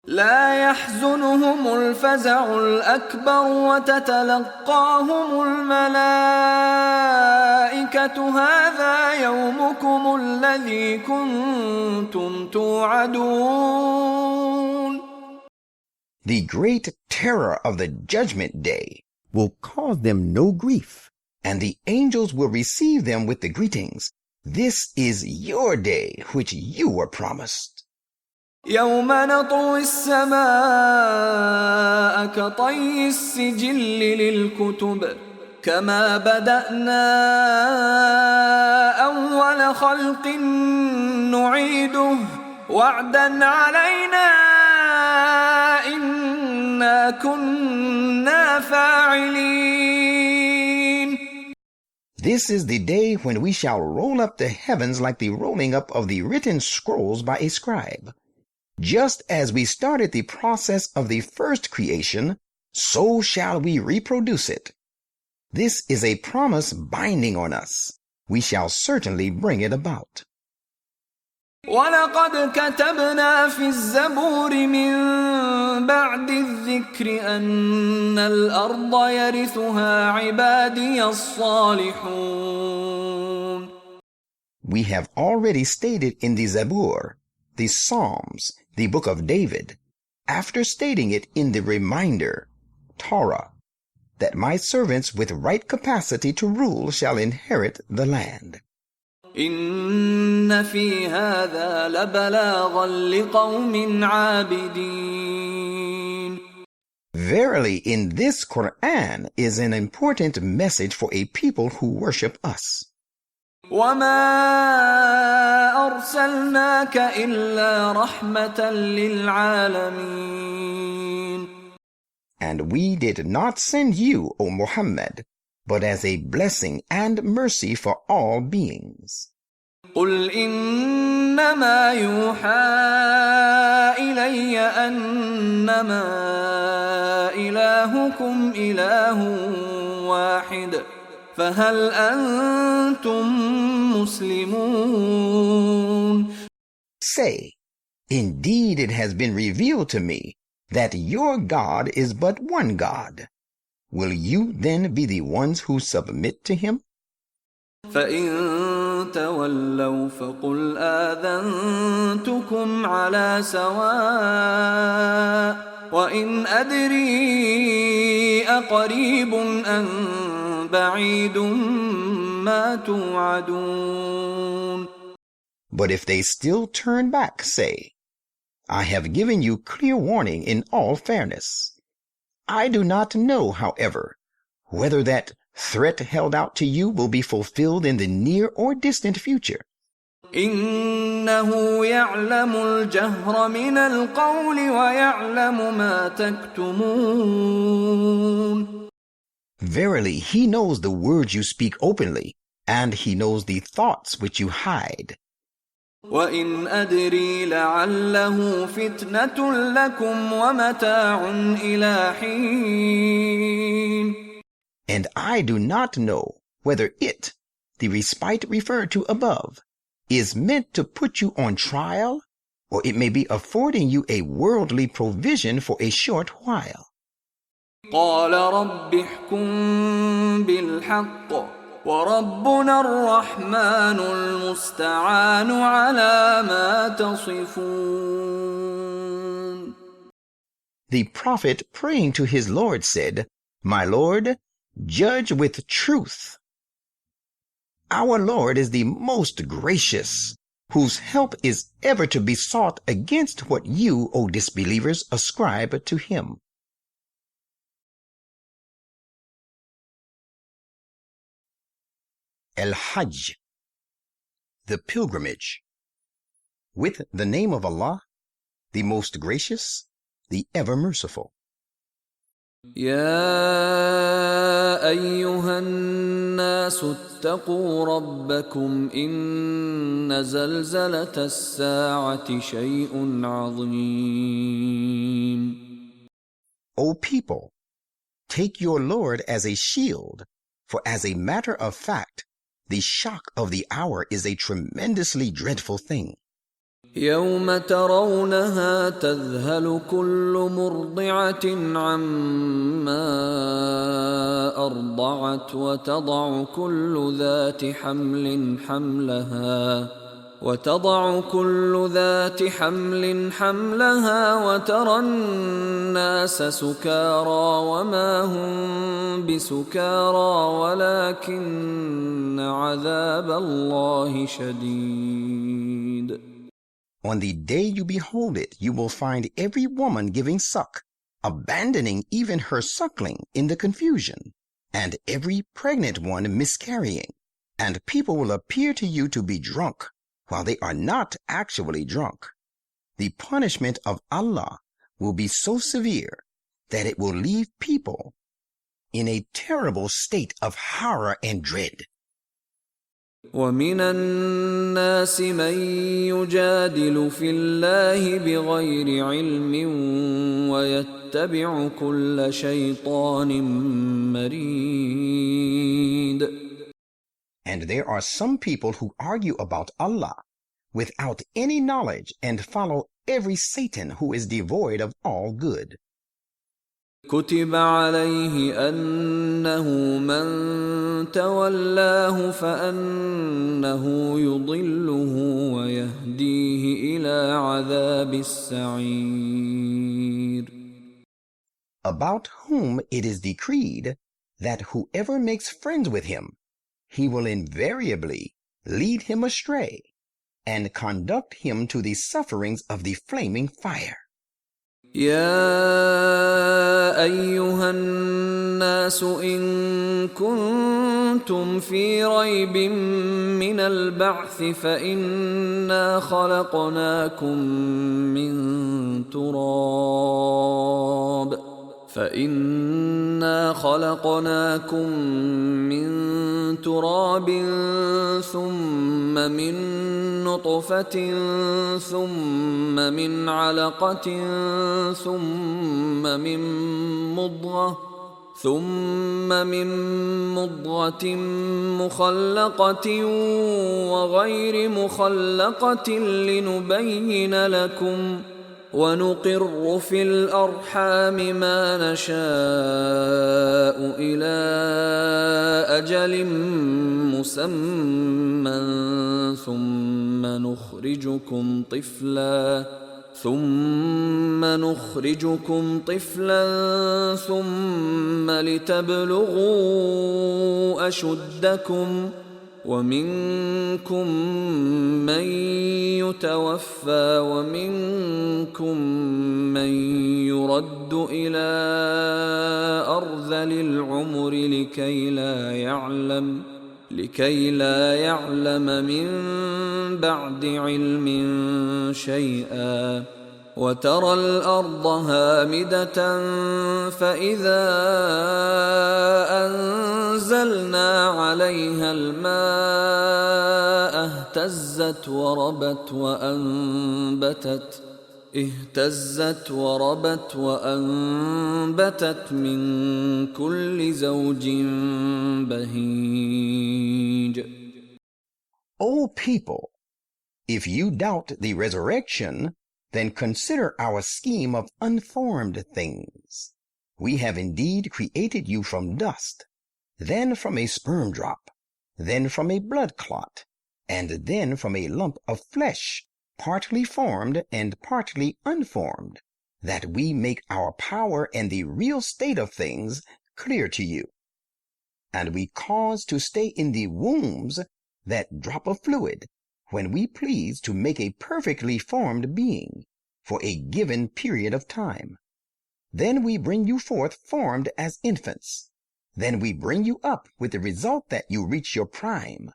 لا يحزنهم الفزع الأكبر وتتلقاهم الملائكة هذا يومكم الذي كنتم توعدون. The great terror of the judgment day will cause them no grief, and the angels will receive them with the greetings. This is your day which you were promised. يوم نطوي السماء كطي السجل للكتب كما بدأنا أول خلق نعيده وعدا علينا إنا كنا فاعلين. This is the day when we shall roll up the heavens like the rolling up of the written scrolls by a scribe. Just as we started the process of the first creation, so shall we reproduce it. This is a promise binding on us. We shall certainly bring it about. ولقد كتبنا في الزبور من بعد الذكر أن الأرض يرثها عبادي الصالحون. We have already stated in the Zabur, the Psalms, the book of David, after stating it in the reminder, Torah, that my servants with right capacity to rule shall inherit the land. إن في هذا لبلاغا لقوم عابدين. Verily, in this Quran is an important message for a people who worship us. وما أرسلناك إلا رحمة للعالمين. And we did not send you, O Muhammad, but as a blessing and mercy for all beings. قل إنما يوحى إلي أنما إلهكم إله واحد فهل أنتم مسلمون. Say, indeed it has been revealed to me that your God is but one God. Will you then be the ones who submit to him? فإن تولوا فقل آذنتكم على سواء وإن أدري أقريب أم بعيد ما توعدون. But if they still turn back, say, I have given you clear warning in all fairness. I do not know, however, whether that threat held out to you will be fulfilled in the near or distant future. إنه يعلم الجهر من القول ويعلم ما تكتمون. Verily, he knows the words you speak openly, and he knows the thoughts which you hide. وإن أدري لعله فتنة لكم ومتاع إلى حين. And I do not know whether it, the respite referred to above, is meant to put you on trial, or it may be affording you a worldly provision for a short while. قال رب احكم بالحق وربنا الرحمن المستعان على ما تصفون. The prophet, praying to his Lord, said, My Lord, judge with truth. Our Lord is the most gracious, whose help is ever to be sought against what you, O disbelievers, ascribe to him. Al-Hajj, the pilgrimage. With the name of Allah, the most gracious, the ever merciful. يا أيها الناس اتقوا ربكم إن زلزلة الساعة شيء عظيم. O people, take your Lord as a shield, for as a matter of fact, the shock of the hour is a tremendously dreadful thing. يوم ترونها تذهل كل مرضعة عما أرضعت وتضع كل ذات حمل حملها وترى الناس سكارى وما هم بسكارى ولكن عذاب الله شديد. On the day you behold it, you will find every woman giving suck, abandoning even her suckling in the confusion, and every pregnant one miscarrying, and people will appear to you to be drunk, while they are not actually drunk. The punishment of Allah will be so severe that it will leave people in a terrible state of horror and dread. ومن الناس من يجادل في الله بغير علم ويتبع كل شيطان مريد. And there are some people who argue about Allah without any knowledge and follow every Satan who is devoid of all good. كتب عليه أنه من تولاه فأنه يضله ويهديه إلى عذاب السعير. About whom it is decreed that whoever makes friends with him, he will invariably lead him astray and conduct him to the sufferings of the flaming fire. يا أيها الناس إن كنتم في ريب من البعث فإنا خلقناكم من تراب ثم من نطفة ثم من علقة ثم من مضغة مخلقة وغير مخلقة لنبين لكم ونقر في الأرحام ما نشاء إلى أجل مسمى ثم ثم نخرجكم طفلا ثم لتبلغوا أشدكم ومنكم من يتوفى ومنكم من يرد إلى أرذل العمر لكي لا يعلم من بعد علم شيئا وترى الأرض هامدة فإذا أنزلنا عليها الماء اهتزت وربت وأنبتت من كل زوج بهيج. O people, if you doubt the resurrection, then consider our scheme of unformed things. We have indeed created you from dust, then from a sperm drop, then from a blood clot, and then from a lump of flesh, partly formed and partly unformed, that we make our power and the real state of things clear to you. And we cause to stay in the wombs that drop of fluid, when we please to make a perfectly formed being, for a given period of time. Then we bring you forth formed as infants. Then we bring you up with the result that you reach your prime.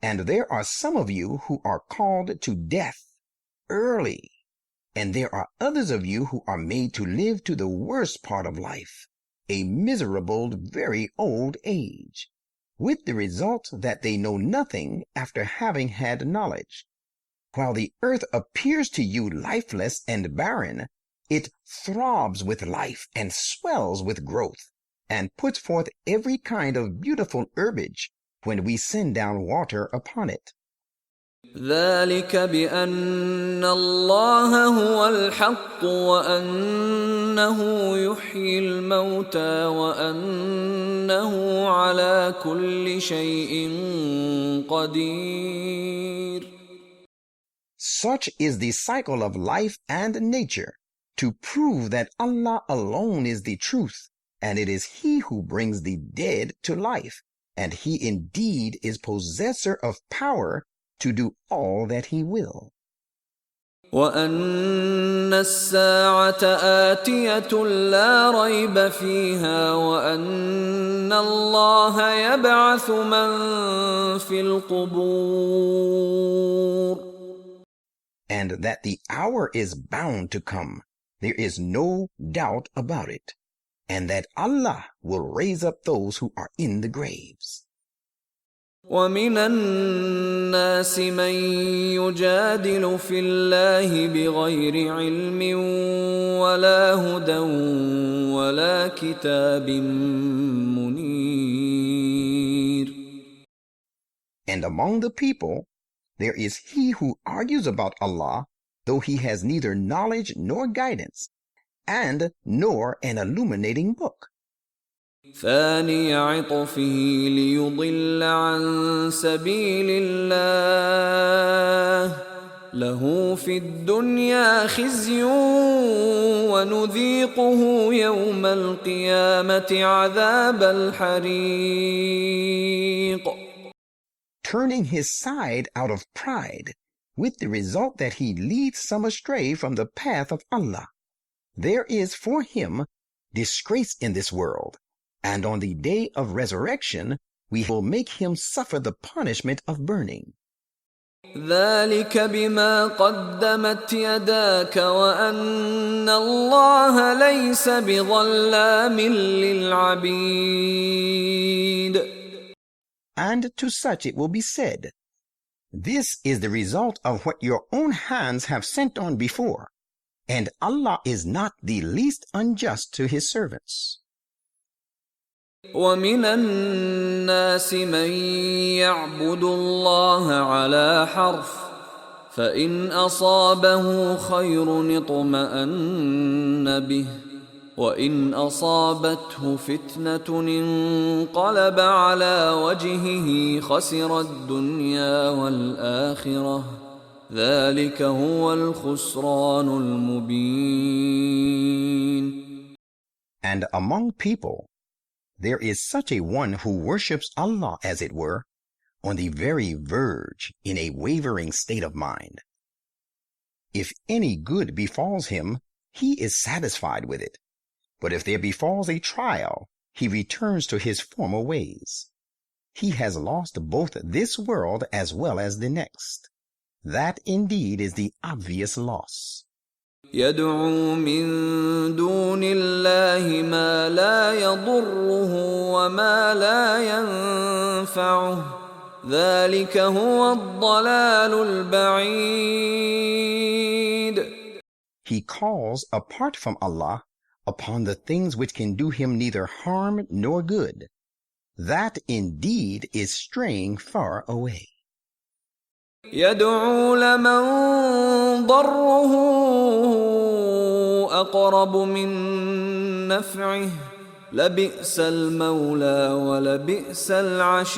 And there are some of you who are called to death early, and there are others of you who are made to live to the worst part of life, a miserable, very old age, with the result that they know nothing after having had knowledge. While the earth appears to you lifeless and barren, it throbs with life and swells with growth, and puts forth every kind of beautiful herbage when we send down water upon it. ذلك بأن الله هو الحق وأنه يحيي الموتى وأنه على كل شيء قدير. Such is the cycle of life and nature, to prove that Allah alone is the truth, and it is He who brings the dead to life, and He indeed is possessor of power to do all that He will. وأن الساعة آتية لا ريب فيها وأن الله يبعث من في القبور. And that the hour is bound to come, there is no doubt about it, and that Allah will raise up those who are in the graves. ومن الناس من يجادل في الله بغير علم ولا هدى ولا كتاب منير. And among the people there is he who argues about Allah, though he has neither knowledge nor guidance, and nor an illuminating book. ثاني عطفه ليضل عن سبيل الله له في الدنيا خزي ونذيقه يوم القيامة عذاب الحريق. Turning his side out of pride, with the result that he leads some astray from the path of Allah. There is for him disgrace in this world, and on the day of resurrection we will make him suffer the punishment of burning. ذلك بما قدمت يداك وأن الله ليس بظلام للعبيد. And to such it will be said, this is the result of what your own hands have sent on before, and Allah is not the least unjust to His servants. ومن الناس من يعبد الله على حرف فإن أصابه خير اطمأن به وإن أصابته فتنة انقلب على وجهه خسر الدنيا والآخرة ذلك هو الخسران المبين. And among people there is such a one who worships Allah, as it were, on the very verge, in a wavering state of mind. If any good befalls him, he is satisfied with it. But if there befalls a trial, he returns to his former ways. He has lost both this world as well as the next. That indeed is the obvious loss. يدعو من دون الله ما لا يضره وما لا ينفعه ذلك هو الضلال البعيد. He calls apart from Allah upon the things which can do him neither harm nor good. That indeed is straying far away. يدعو لمن ضره أقرب من نفعه لبئس المولى ولبئس العشير.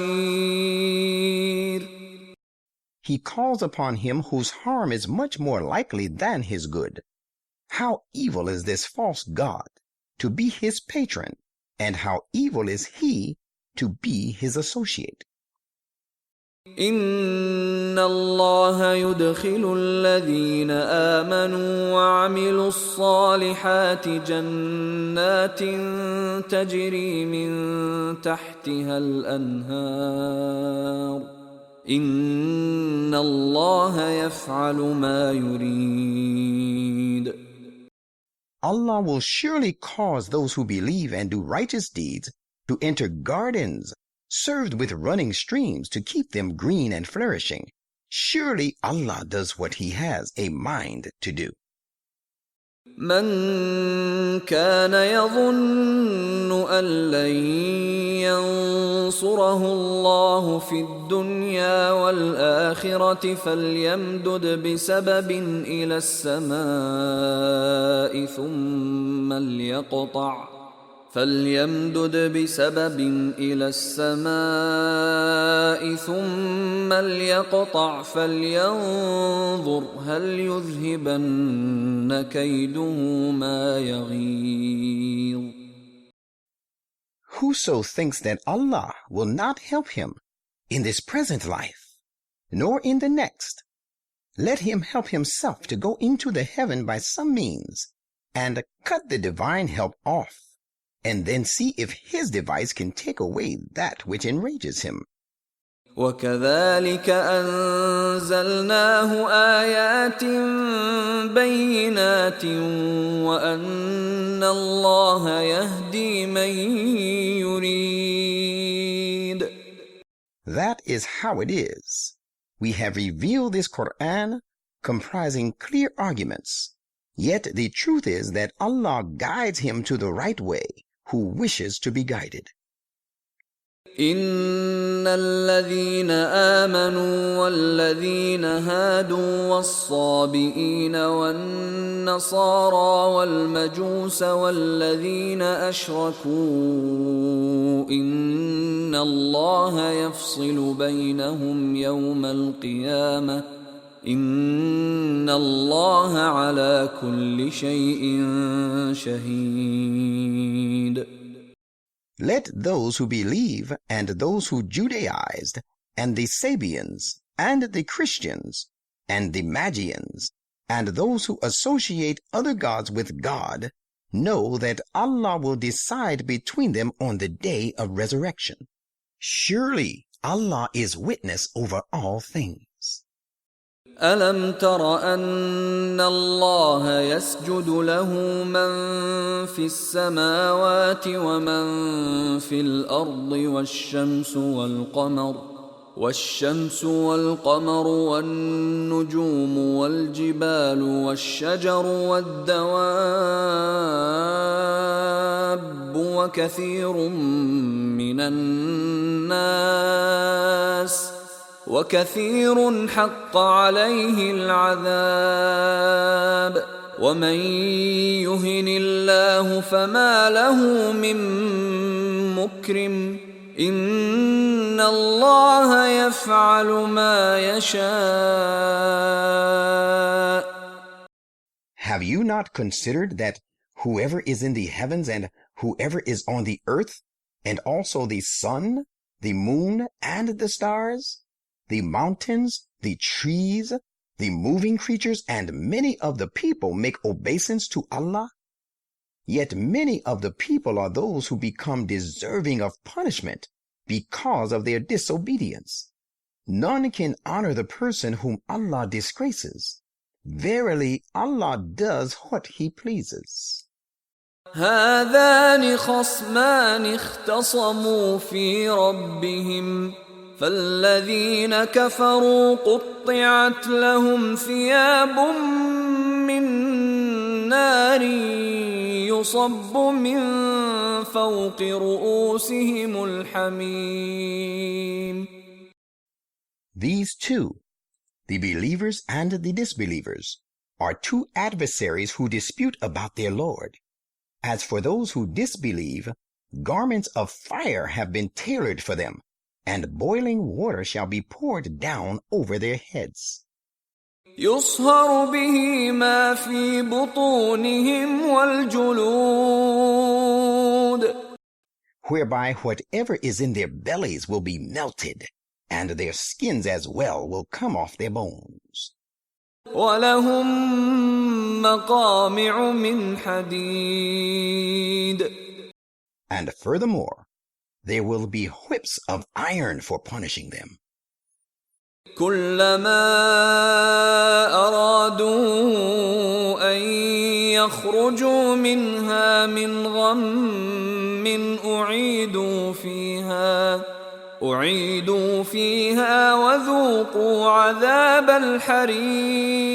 He calls upon him whose harm is much more likely than his good. How evil is this false god to be his patron, and how evil is he to be his associate. إن الله يدخل الذين آمنوا وعملوا الصالحات جنات تجري من تحتها الأنهار إن الله يفعل ما يريد. Allah will surely cause those who believe and do righteous deeds to enter gardens served with running streams to keep them green and flourishing. Surely Allah does what He has a mind to do. من كان يظن أن لن ينصره الله في الدنيا والآخرة فليمدد بسبب إلى السماء ثم ليقطع فلينظر هل يذهبن كيده ما يغيظ. Whoso thinks that Allah will not help him in this present life, nor in the next, let him help himself to go into the heaven by some means, and cut the divine help off, and then see if his device can take away that which enrages him. وكذلك أنزلناه آيات بينات وأن الله يهدي من يريد. That is how it is. We have revealed this Quran comprising clear arguments. Yet the truth is that Allah guides him to the right way who wishes to be guided. إن الذين آمنوا والذين هادوا والصابئين والنصارى والمجوس والذين أشركوا إن الله يفصل بينهم يوم القيامة إن الله على كل شيء شهيد. Let those who believe and those who Judaized and the Sabians and the Christians and the Magians and those who associate other gods with God know that Allah will decide between them on the day of resurrection. Surely Allah is witness over all things. ألم تر أن الله يسجد له من في السماوات ومن في الأرض والشمس والقمر والنجوم والجبال والشجر والدواب وكثير حق عليه العذاب ومن يهن الله فما له من مكرم إن الله يفعل ما يشاء. Have you not considered that whoever is in the heavens and whoever is on the earth, and also the sun, the moon, and the stars, the mountains, the trees, the moving creatures, and many of the people make obeisance to Allah? Yet many of the people are those who become deserving of punishment because of their disobedience. None can honor the person whom Allah disgraces. Verily, Allah does what He pleases. هذان خصمان اختصموا في ربهم فالذين كفروا قطعت لهم ثياب من نار يصب من فوق رؤوسهم الحميم. These two, the believers and the disbelievers, are two adversaries who dispute about their Lord. As for those who disbelieve, garments of fire have been tailored for them, and boiling water shall be poured down over their heads. يصهر به ما في بطونهم والجلود. Whereby whatever is in their bellies will be melted, and their skins as well will come off their bones. وَلَهُم مَّقَامِعُ مِنْ حَدِيدٍ. And furthermore, there will be whips of iron for punishing them. كُلَّمَا أَرَادُوا أَن يَخْرُجُوا مِنْهَا مِنْ غَمٍّ أُعِيدُوا فِيهَا وَذُوقُوا عَذَابَ الْحَرِيقِ.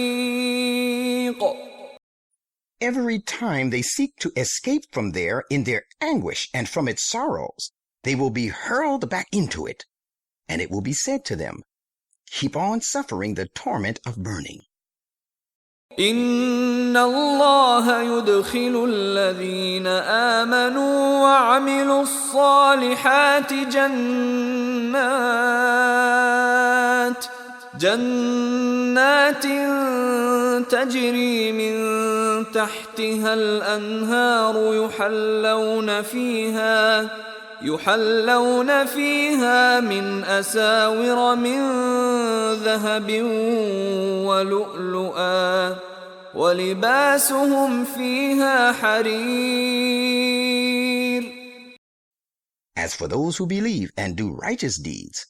Every time they seek to escape from there in their anguish and from its sorrows, they will be hurled back into it, and it will be said to them, keep on suffering the torment of burning. إِنَّ اللَّهَ يُدْخِلُ الَّذِينَ آمَنُوا وَعَمِلُوا الصَّالِحَاتِ جَنَّاتٍ تَجْرِي مِن تَحْتِهَا الْأَنْهَارُ يُحَلَّوْنَ فِيهَا مِنْ أَسَاوِرَ مِنْ ذَهَبٍ وَلُؤْلُؤًا وَلِبَاسُهُمْ فِيهَا حَرِيرٌ. As for those who believe and do righteous deeds,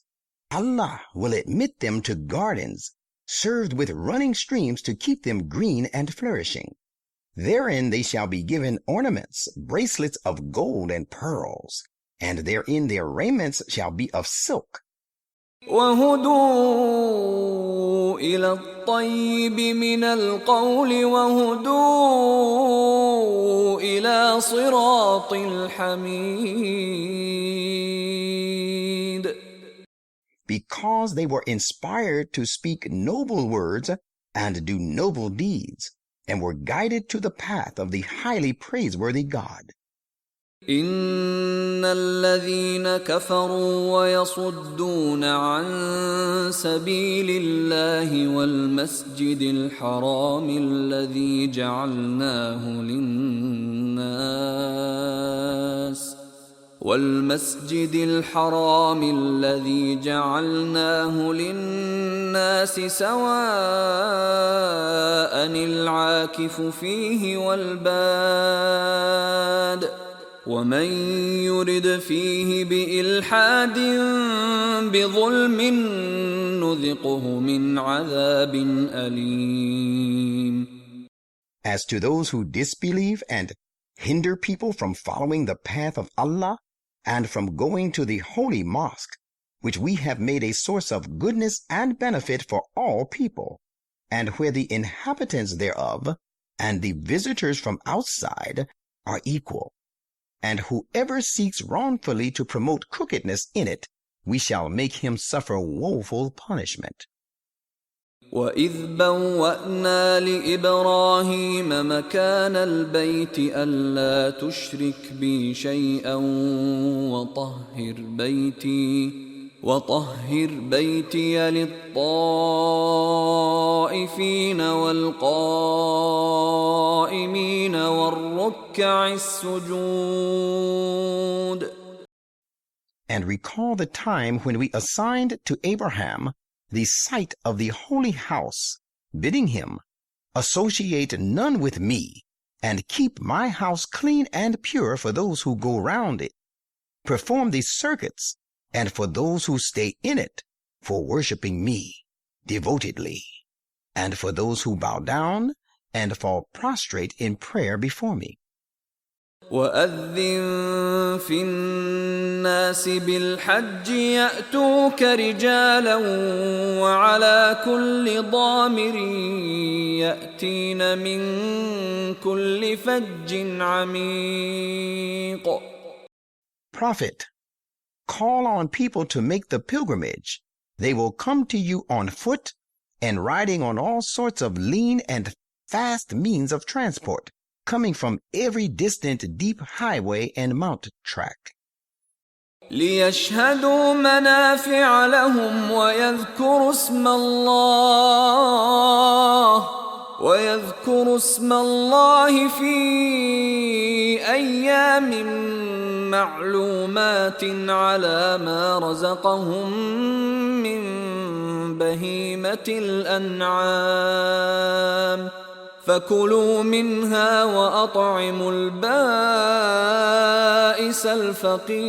Allah will admit them to gardens served with running streams to keep them green and flourishing. Therein they shall be given ornaments, bracelets of gold and pearls, and therein their raiments shall be of silk. وَهُدُوا إِلَى الطَّيِّبِ مِنَ الْقَوْلِ وَهُدُوا إِلَى صِرَاطِ الْحَمِيدِ. Because they were inspired to speak noble words and do noble deeds, and were guided to the path of the highly praiseworthy God. إِنَّ الَّذِينَ كَفَرُوا وَيَصُدُّونَ عَن سَبِيلِ اللَّهِ والمسجد الحرام الذي جعلناه للناس سواء العاكف فيه والباد ومن يرد فيه بإلحاد بظلم نذقه من عذاب أليم. As to those who disbelieve and hinder people from following the path of Allah and from going to the holy mosque, which we have made a source of goodness and benefit for all people, and where the inhabitants thereof and the visitors from outside are equal, and whoever seeks wrongfully to promote crookedness in it, we shall make him suffer woeful punishment. وَإِذْ بَوَّأْنَا لِإِبْرَاهِيمَ مَكَانَ الْبَيْتِ أَلَّا تُشْرِكْ بِي شَيْئًا وَطَهِّرْ بَيْتِيَ لِلطَّائِفِينَ وَالْقَائِمِينَ وَالرُّكَّعِ السُّجُودِ. And recall the time when we assigned to Abraham the site of the holy house, bidding him, "Associate none with me, and keep my house clean and pure for those who go round it. Perform the circuits, and for those who stay in it, for worshiping me devotedly, and for those who bow down and fall prostrate in prayer before me." وَأَذِّن فِي النَّاسِ بِالْحَجِّ يَأْتُوكَ رِجَالًا وَعَلَى كُلِّ ضَامِرٍ يَأْتِينَ مِنْ كُلِّ فَجٍّ عَمِيقٍ. Prophet, call on people to make the pilgrimage. They will come to you on foot and riding on all sorts of lean and fast means of transport, coming from every distant deep highway and mount track. لِيَشْهَدُوا مَنَافِعَ لَهُمْ وَيَذْكُرُوا اسْمَ اللَّهِ فِي أَيَّامٍ مَّعْلُومَاتٍ عَلَى مَا رَزَقَهُم مِّن بَهِيمَةِ الْأَنْعَامِ فَكُلُوا مِنْهَا وَأَطْعِمُوا الْبَائِسَ الْفَقِيرَ.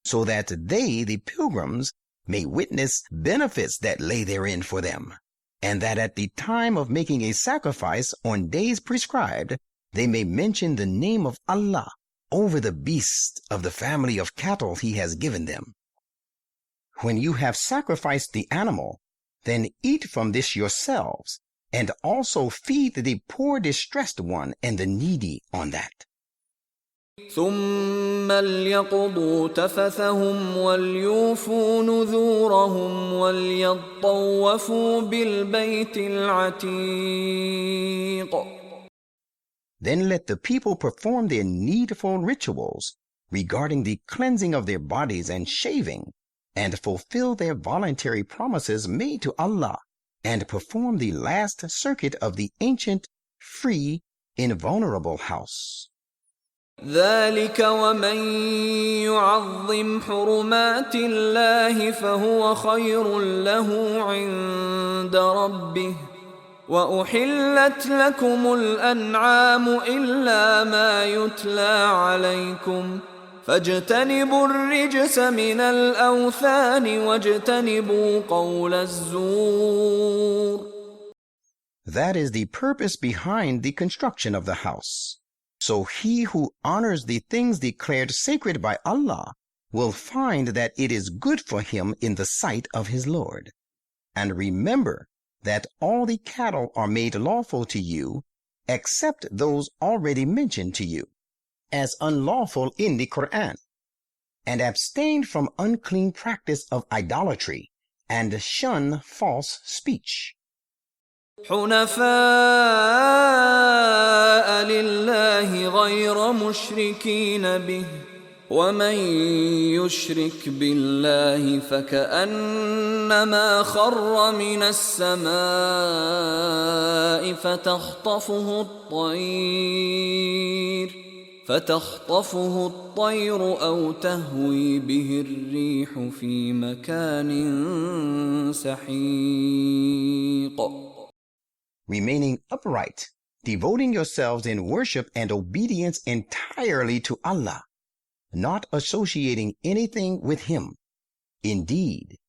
So that they, the pilgrims, may witness benefits that lay therein for them, and that at the time of making a sacrifice on days prescribed, they may mention the name of Allah over the beasts of the family of cattle He has given them. When you have sacrificed the animal, then eat from this yourselves, and also feed the poor distressed one and the needy on that. ثُمَّ لْيَقْضُوا تَفَثَهُمْ وَلْيُوفُوا نُذُورَهُمْ وَلْيَطَّوَّفُوا بِالْبَيْتِ الْعَتِيقِ. Then let the people perform their needful rituals regarding the cleansing of their bodies and shaving, and fulfill their voluntary promises made to Allah, and perform the last circuit of the ancient, free, invulnerable house. ذَلِكَ وَمَن يُعَظِّمْ حُرُمَاتِ اللَّهِ فَهُوَ خَيْرٌ لَّهُ عِندَ رَبِّهِ وَأُحِلَّتْ لَكُمُ الْأَنْعَامُ إِلَّا مَا يُتْلَى عَلَيْكُمْ فَاجْتَنِبُوا الرِّجْسَ مِنَ الْأَوْثَانِ وَاجْتَنِبُوا قَوْلَ الزُّورِ. That is the purpose behind the construction of the house. So he who honors the things declared sacred by Allah will find that it is good for him in the sight of his Lord. And remember that all the cattle are made lawful to you, except those already mentioned to you, as unlawful in the Quran, and abstain from unclean practice of idolatry, and shun false speech. حُنَفَاءَ لِلَّهِ غَيْرَ مُشْرِكِينَ بِهِ وَمَن يُشْرِكْ بِاللَّهِ فَكَأَنَّمَا خَرَّ مِنَ السَّمَاءِ فَتَخْطَفُهُ الطَّيْرُ أَوْ تَهْوِي بِهِ الرِّيحُ فِي مَكَانٍ سَحِيقٍ. Remaining upright, devoting yourselves in worship and obedience entirely to Allah, not associating anything with Him. Indeed,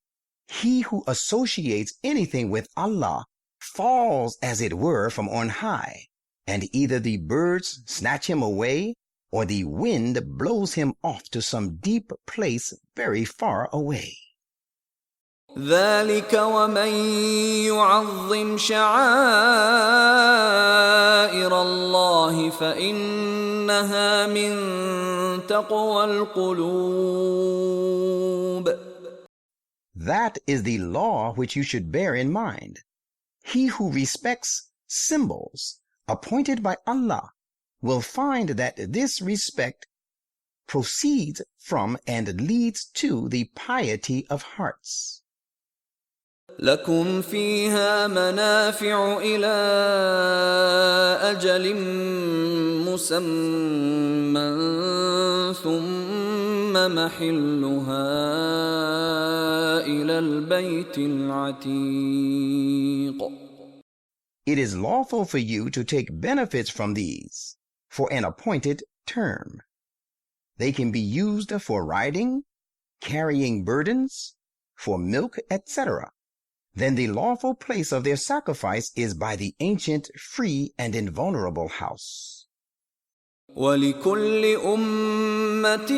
he who associates anything with Allah falls, as it were, from on high, and either the birds snatch him away, or the wind blows him off to some deep place very far away. ذَلِكَ وَمَن يُعَظِّمْ شَعَائِرَ اللَّهِ فَإِنَّهَا مِن تَقْوَى الْقُلُوبِ. That is the law which you should bear in mind. He who respects symbols appointed by Allah will find that this respect proceeds from and leads to the piety of hearts. لكم فيها منافع إلى أجل مسمى ثم محلها إلى البيت العتيق. It is lawful for you to take benefits from these for an appointed term. They can be used for riding, carrying burdens, for milk, etc. Then the lawful place of their sacrifice is by the ancient, free, and invulnerable house. وَلِكُلِّ أُمَّةٍ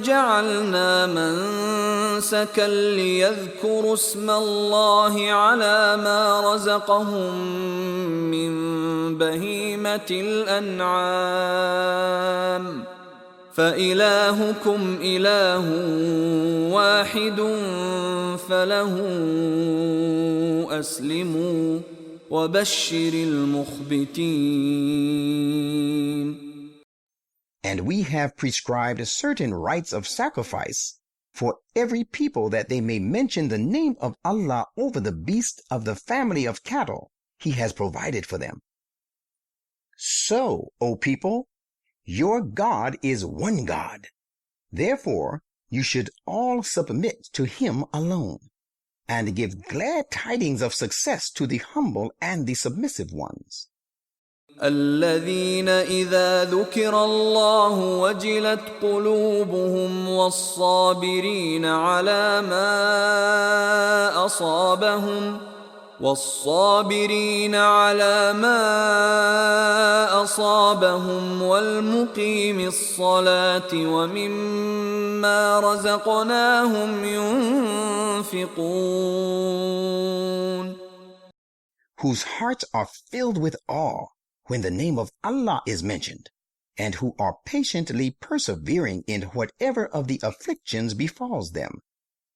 جَعَلْنَا مَنسَكًا لِيَذْكُرُوا اسْمَ اللَّهِ عَلَى مَا رَزَقَهُم مِّن بَهِيمَةِ الْأَنْعَامِ فَإِلَٰهُكُمْ إِلَٰهٌ وَاحِدٌ فَلَهُ أَسْلِمُوا وَبَشِّرِ الْمُخْبِتِينَ. And we have prescribed certain rites of sacrifice for every people that they may mention the name of Allah over the beast of the family of cattle He has provided for them. So, O people, your God is one God. Therefore, you should all submit to Him alone, and give glad tidings of success to the humble and the submissive ones. الذين إذا ذكر الله وجلت قلوبهم والصابرين على ما أصابهم والمقيم الصلاة ومما رزقناهم ينفقون. Whose hearts are filled with awe when the name of Allah is mentioned, and who are patiently persevering in whatever of the afflictions befalls them,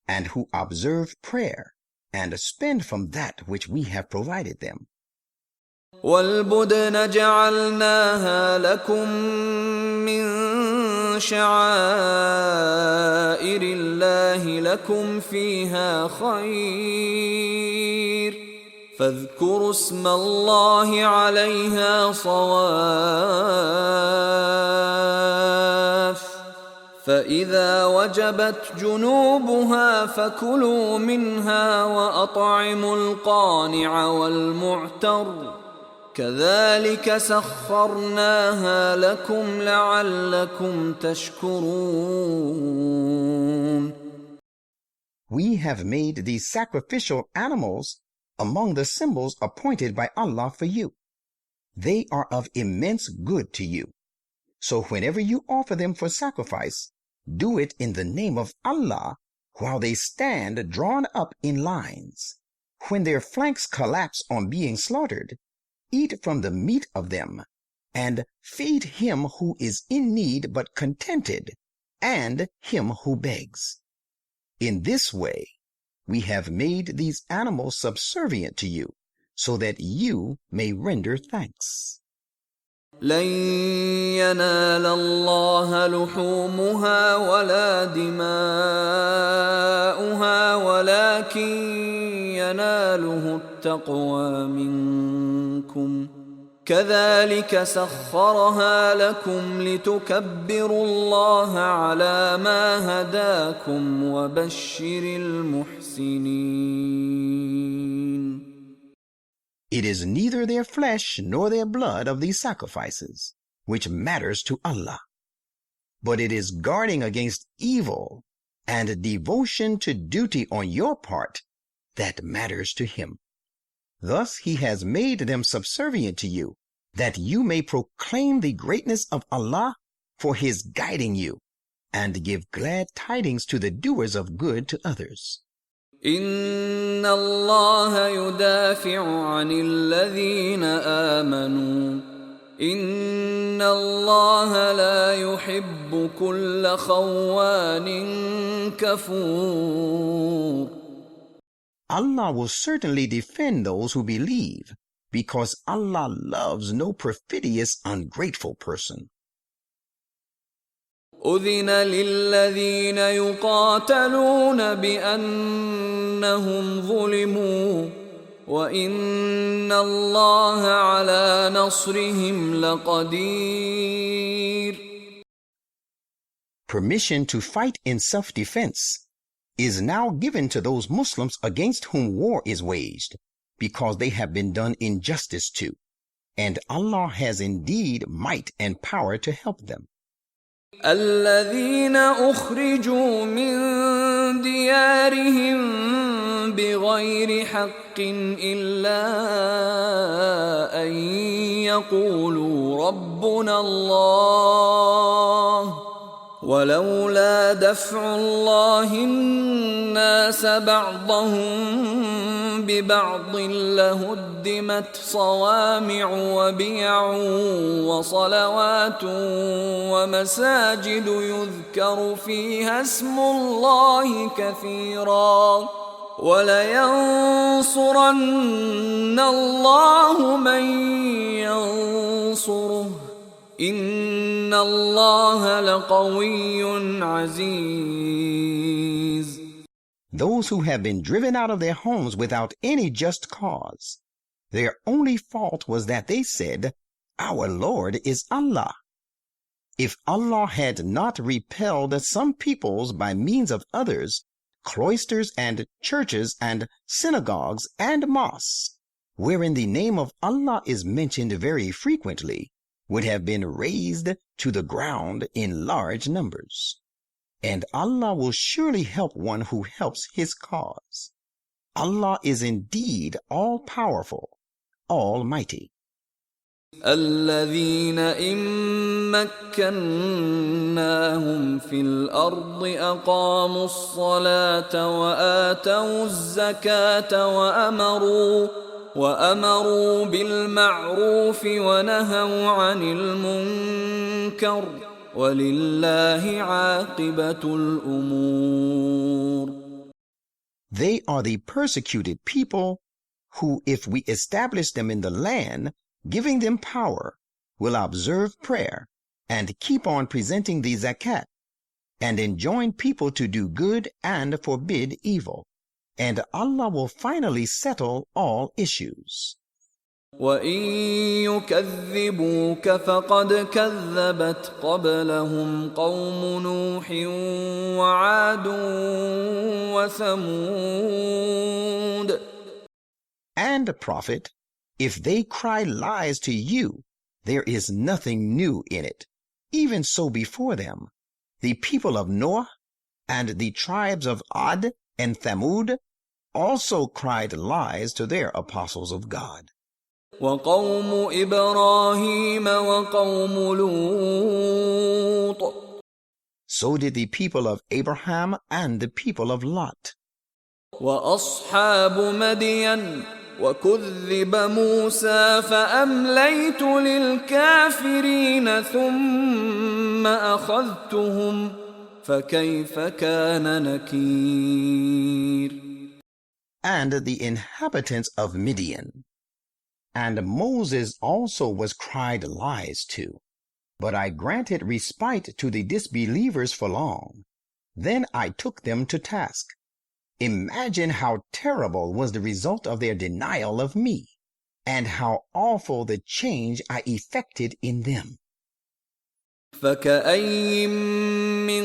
and who observe prayer and spend from that which we have provided them. وَالْبُدْنَ جَعَلْنَاهَا لَكُم مِّن شَعَائِرِ اللَّهِ لَكُمْ فِيهَا خَيْرٌ فاذكروا اسم الله عليها صواف فإذا وجبت جنوبها فكلوا منها وأطعموا القانع والمعتر كذلك سخرناها لكم لعلكم تشكرون. We have made these sacrificial animals among the symbols appointed by Allah for you. They are of immense good to you. So whenever you offer them for sacrifice, do it in the name of Allah while they stand drawn up in lines. When their flanks collapse on being slaughtered, eat from the meat of them, and feed him who is in need but contented, and him who begs. In this way, we have made these animals subservient to you, so that you may render thanks. لن ينال الله لحومها ولا دماؤها ولكن يناله التقوى منكم كذلك سخرها لكم لتكبروا الله على ما هداكم وبشر المحسنين. It is neither their flesh nor their blood of these sacrifices which matters to Allah, but it is guarding against evil and devotion to duty on your part that matters to Him. Thus He has made them subservient to you, that you may proclaim the greatness of Allah for His guiding you, and give glad tidings to the doers of good to others. إن الله يدافع عن الذين آمنوا إن الله لا يحب كل خوان كفور. Allah will certainly defend those who believe, because Allah loves no perfidious, ungrateful person. أذن للذين يقاتلون بأنهم ظلموا وإن الله على نصرهم لقدير. Permission to fight in self-defense is now given to those Muslims against whom war is waged, because they have been done injustice to, and Allah has indeed might and power to help them. الذين أخرجوا من ديارهم بغير حق إلا أن يقولوا ربنا الله ولولا دفع الله الناس بعضهم ببعض لهدمت صوامع وبيع وصلوات ومساجد يذكر فيها اسم الله كثيرا ولينصرن الله من ينصره إن الله لقوي عزيز. Those who have been driven out of their homes without any just cause, their only fault was that they said, "Our Lord is Allah." If Allah had not repelled some peoples by means of others, cloisters and churches and synagogues and mosques, wherein the name of Allah is mentioned very frequently, would have been razed to the ground in large numbers. And Allah will surely help one who helps his cause. Allah is indeed all-powerful, almighty. الذين إن مكناهم في الأرض أقاموا الصلاة وآتوا الزكاة وأمروا بالمعروف ونهوا عن المنكر ولله عاقبة الأمور. They are the persecuted people who, if we establish them in the land, giving them power, will observe prayer and keep on presenting the zakat and enjoin people to do good and forbid evil. And Allah will finally settle all issues. وَإِن يُكَذِّبُوكَ فَقَدْ كَذَّبَتْ قَبْلَهُمْ قَوْمُ نُوحٍ وَعَادٌ وَثَمُودَ. And, Prophet, if they cry lies to you, there is nothing new in it. Even so before them, the people of Noah and the tribes of Ad and Thamud also cried lies to their apostles of God. وَقَوْمُ إِبْرَاهِيمَ وَقَوْمُ لُوطٍ. So did the people of Abraham and the people of Lot. وَأَصْحَابُ مَدْيَنَ وَكُذِّبَ مُوسَى فَأَمْلَيْتُ لِلْكَافِرِينَ ثُمَّ أَخَذْتُهُمْ فَكَيْفَ كَانَ نَكِيرِ. And the inhabitants of Midian. And Moses also was cried lies to, but I granted respite to the disbelievers for long. Then I took them to task. Imagine how terrible was the result of their denial of me, and how awful the change I effected in them. فَكَأَيٍّ مِّن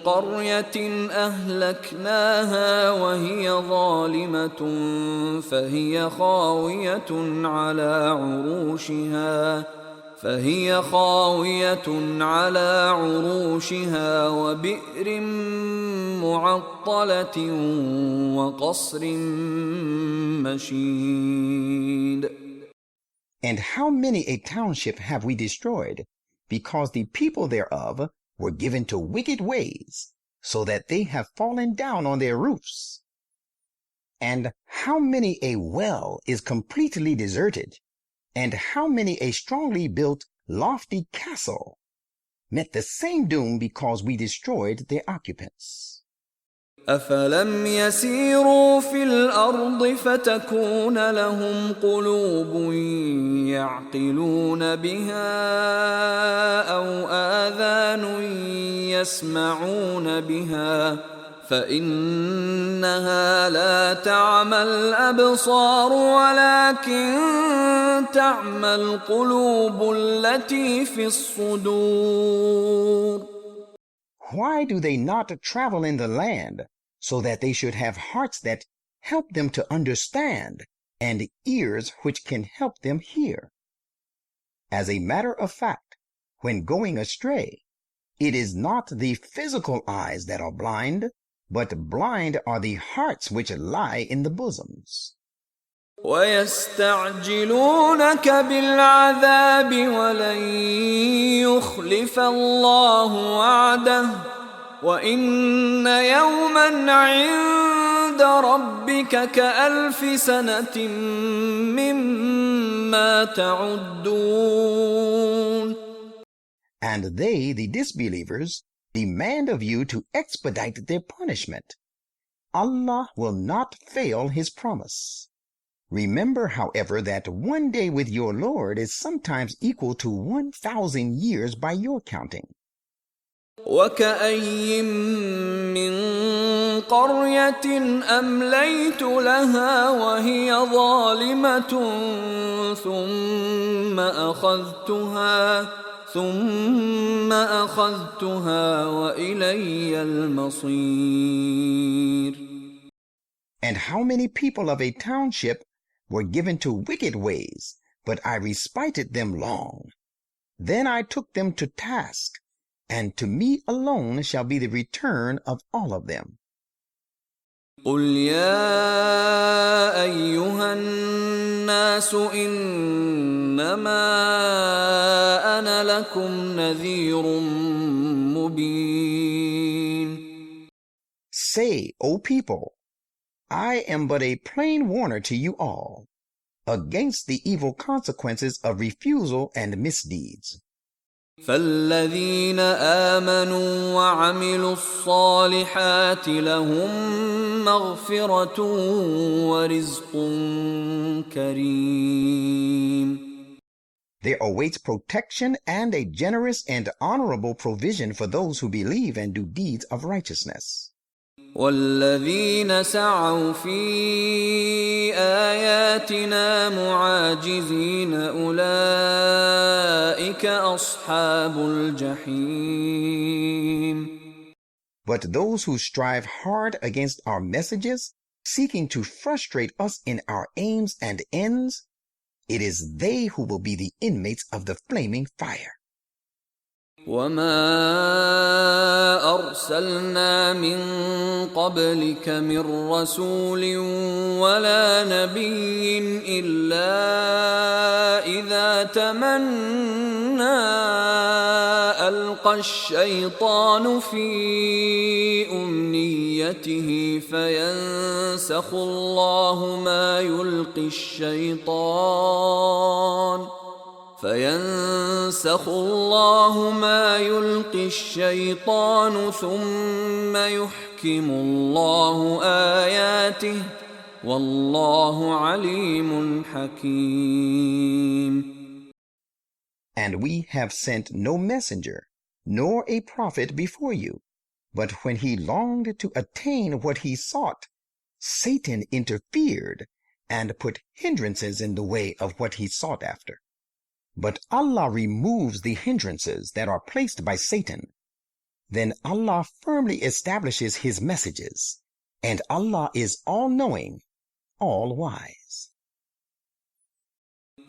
قَرْيَةٍ أَهْلَكْنَاهَا وَهِيَ ظَالِمَةٌ فهي خاوية على عروشها وبئر معطلة وقصر مشيد. And how many a township have we destroyed, because the people thereof were given to wicked ways, so that they have fallen down on their roofs. And how many a well is completely deserted, and how many a strongly built, lofty castle. met the same doom because we destroyed their occupants. أفلم يسيروا في الأرض فتكون لهم قلوب يعقلون بها أو آذان يسمعون بها فإنها لا تعمى الأبصار ولكن تعمى القلوب التي في الصدور. Why do they not travel in the land so that they should have hearts that help them to understand and ears which can help them hear? As a matter of fact, when going astray, it is not the physical eyes that are blind, but blind are the hearts which lie in the bosoms. ويستعجلونك بالعذاب ولن يخلف الله وعده وإن يوما عند ربك كألف سنة مما تعدون. And they, the disbelievers, demand of you to expedite their punishment. Allah will not fail his promise. Remember, however, that one day with your Lord is sometimes equal to 1,000 years by your counting. وكأي من قرية أمليت لها وهي ظالمة ثم أخذتها وإلي المصير. And how many people of a township were given to wicked ways, but I respited them long. Then I took them to task, and to me alone shall be the return of all of them. قل يا أيها الناس إنما أنا لكم نذير مبين. Say, O people, I am but a plain warner to you all, against the evil consequences of refusal and misdeeds. فالذين آمنوا وعملوا الصالحات لهم مغفرة ورزق كريم. There awaits protection and a generous and honorable provision for those who believe and do deeds of righteousness. والذين سعوا في آياتنا معاجزين أولئك أصحاب الجحيم. But those who strive hard against our messages, seeking to frustrate us in our aims and ends, it is they who will be the inmates of the flaming fire. وما أرسلنا من قبلك من رسول ولا نبي إلا إذا تمنى ألقى الشيطان في أمنيته فينسخ الله ما يلقي الشيطان ثم يحكم الله آياته والله عليم حكيم. And we have sent no messenger, nor a prophet before you, but when he longed to attain what he sought, Satan interfered and put hindrances in the way of what he sought after. But Allah removes the hindrances that are placed by Satan. Then Allah firmly establishes his messages, and Allah is all-knowing, all-wise.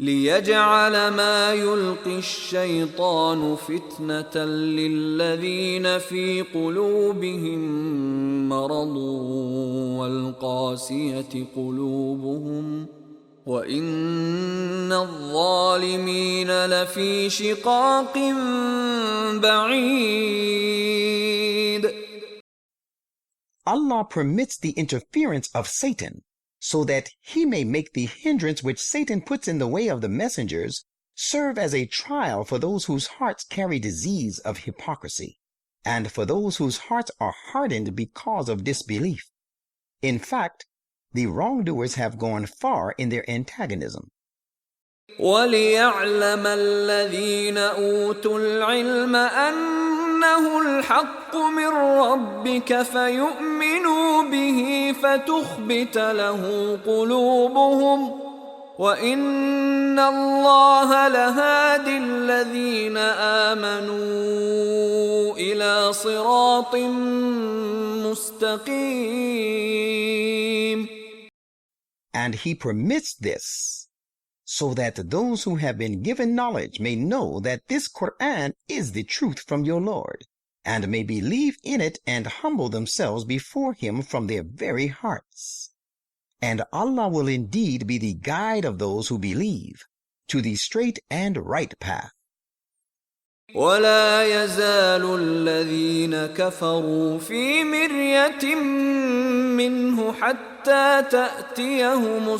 ليجعل ما يلقي الشيطان فتنة للذين في قلوبهم مرض والقاسية قلوبهم وإن الظالمين لفي شقاق بعيد. Allah permits the interference of Satan so that he may make the hindrance which Satan puts in the way of the messengers serve as a trial for those whose hearts carry disease of hypocrisy, and for those whose hearts are hardened because of disbelief. In fact, the wrongdoers have gone far in their antagonism. وَلِيَعْلَمَ الَّذِينَ أُوتُوا الْعِلْمَ أَنَّهُ الْحَقُّ مِنْ رَبِّكَ فَيُؤْمِنُوا بِهِ فَتُخْبِتَ لَهُ قُلُوبُهُمْ وَإِنَّ اللَّهَ لَهَادِ الَّذِينَ آمَنُوا إِلَى صِرَاطٍ مُسْتَقِيمٍ. And he permits this so that those who have been given knowledge may know that this Quran is the truth from your Lord, and may believe in it and humble themselves before him from their very hearts. And Allah will indeed be the guide of those who believe to the straight and right path. ولا يزال الذين كفروا في مرية منه حتى تأتيهم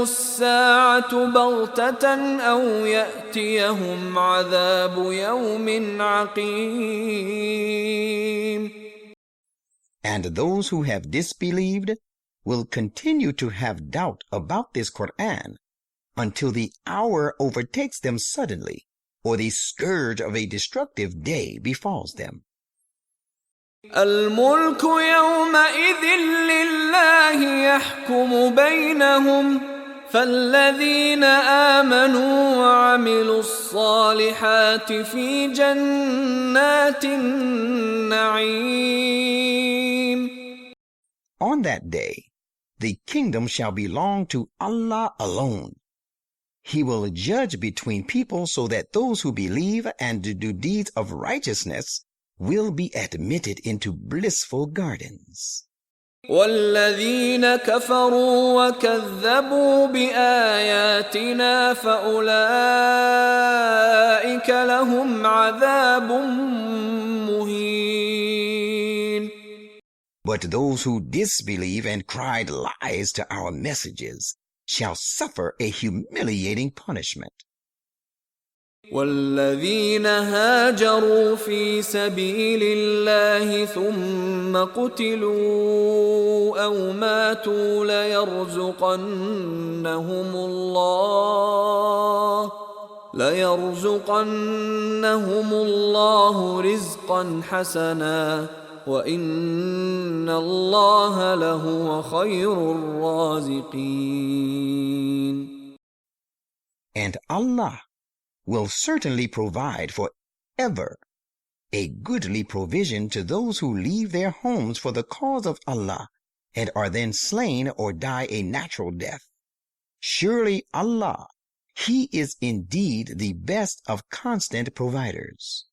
الساعة بغتة أو يأتيهم عذاب يوم عقيم. And those who have disbelieved will continue to have doubt about this Quran until the hour overtakes them suddenly, or the scourge of a destructive day befalls them. الملك يومئذ لله يحكم بينهم فالذين آمنوا وعملوا الصالحات في جنات النعيم. On that day, the kingdom shall belong to Allah alone. He will judge between people so that those who believe and do deeds of righteousness will be admitted into blissful gardens. والذين كفروا وكذبوا بآياتنا فأولئك لهم عذاب مهين. But those who disbelieve and cried lies to our messages shall suffer a humiliating punishment. والذين هاجروا في سبيل الله ثم قتلوا أو ماتوا ليرزقنهم الله رزقا حسنا وإن الله لهو خير الرازقين. And Allah will certainly provide forever a goodly provision to those who leave their homes for the cause of Allah and are then slain or die a natural death. Surely Allah, He is indeed the best of constant providers.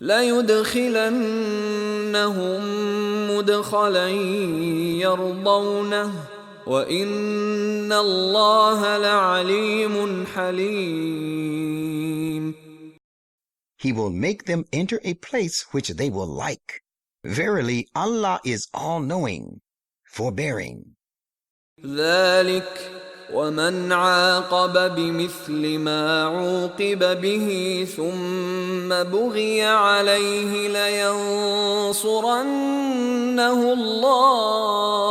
لَيُدْخِلَنَّهُمْ مُدْخَلًا يَرْضَوْنَهُ وَإِنَّ اللَّهَ لَعَلِيمٌ حَلِيمٌ. He will make them enter a place which they will like. Verily, Allah is all-knowing, forbearing. ذَلِكَ وَمَنْ عَاقَبَ بِمِثْلِ مَا عُوقِبَ بِهِ ثُمَّ بُغِيَ عَلَيْهِ لَيَنصُرَنَّهُ اللَّهُ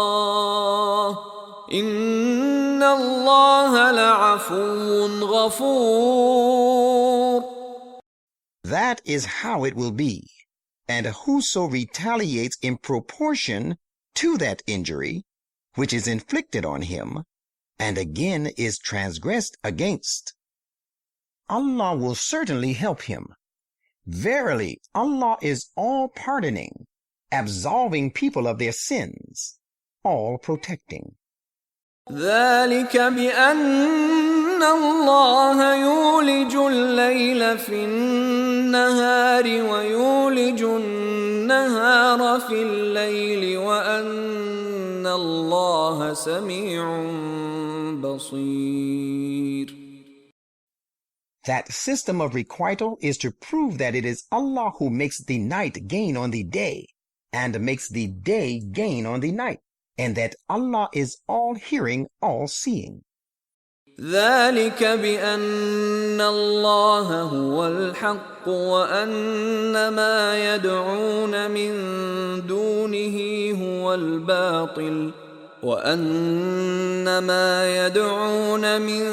إِنَّ اللَّهَ لَعَفُوٌّ غَفُورٌ. That is how it will be, and whoso retaliates in proportion to that injury which is inflicted on him, and again is transgressed against, Allah will certainly help him. Verily, Allah is all-pardoning, absolving people of their sins, all-protecting. ذَلِكَ بِأَنَّ اللَّهَ يُولِجُ اللَّيْلَ فِي النَّهَارِ وَيُولِجُ النَّهَارَ فِي اللَّيْلِ وَأَنَّ اللَّهَ سَمِيعٌ بَصِيرٌ. That system of requital is to prove that it is Allah who makes the night gain on the day and makes the day gain on the night, and that Allah is all-hearing, all-seeing. ذلك بأن الله هو الحق وأن ما يدعون من دونه هو الباطل وأن ما يدعون من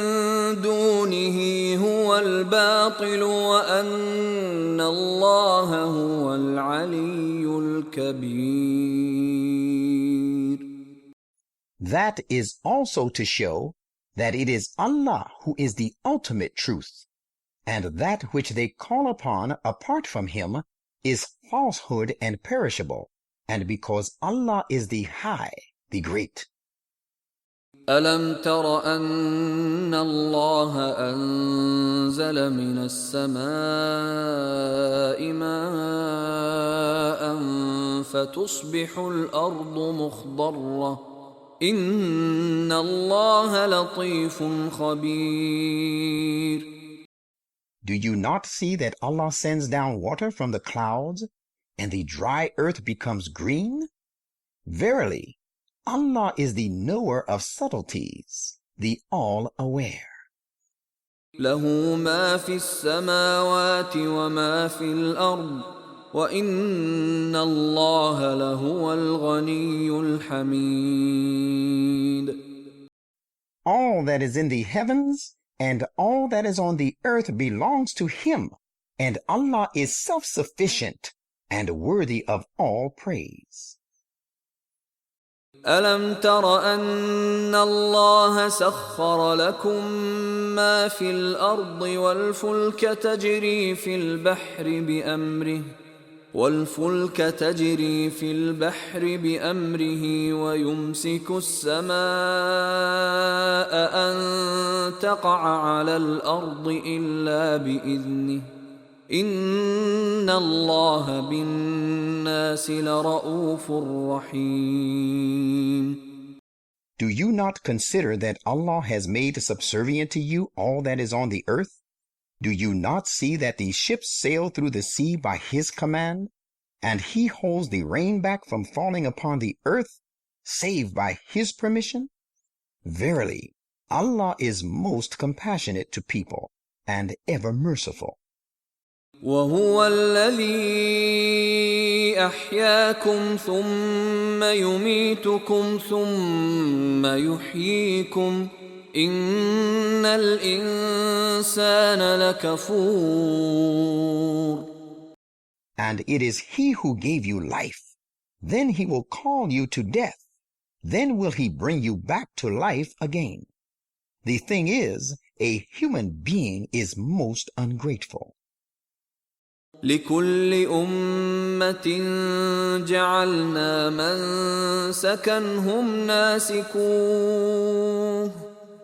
دونه هو الباطل وأن الله هو العلي الكبير. That is also to show that it is Allah who is the ultimate truth, and that which they call upon apart from Him is falsehood and perishable, and because Allah is the High, the Great. ألم تر أن الله أنزل من السماء ماء فتصبح الأرض مخضرة إن الله لطيف خبير. Do you not see that Allah sends down water from the clouds, and the dry earth becomes green? Verily, Allah is the knower of subtleties, the all-aware. له ما في السماوات وما في الأرض وإن الله لهو الغني الحميد. All that is in the heavens and all that is on the earth belongs to Him, and Allah is self-sufficient and worthy of all praise. ألم تر أن الله سخر لكم ما في الأرض والفلك تجري في البحر بأمره ويمسك السماء أن تقع على الأرض إلا بإذنه إن الله بالناس لرؤوف رحيم. Do you not consider that Allah has made subservient to you all that is on the earth? Do you not see that the ships sail through the sea by His command, and He holds the rain back from falling upon the earth, save by His permission? Verily, Allah is most compassionate to people, and ever merciful. وهو الذي أحياكم ثم يميتكم ثم يحييكم إن الإنسان لكفور. And it is He who gave you life. Then He will call you to death. Then will He bring you back to life again. The thing is, a human being is most ungrateful. لكل أمة جعلنا منسكا هم ناسكوه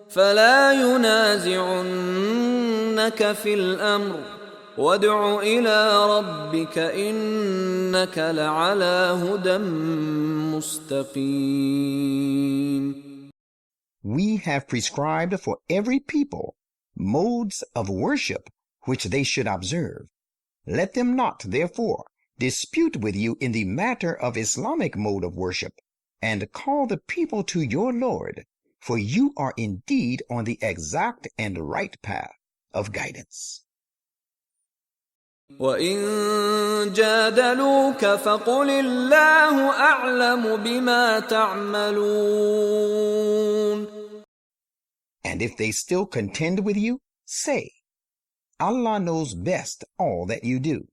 فلا ينازعنك في الأمر وادع إلى ربك إنك لعلى هدى مستقيم. We have prescribed for every people modes of worship which they should observe. Let them not, therefore, dispute with you in the matter of Islamic mode of worship, and call the people to your Lord, for you are indeed on the exact and right path of guidance. وَإِن جَادَلُوكَ فَقُلِ اللَّهُ أَعْلَمُ بِمَا تَعْمَلُونَ. And if they still contend with you, say, Allah knows best all that you do.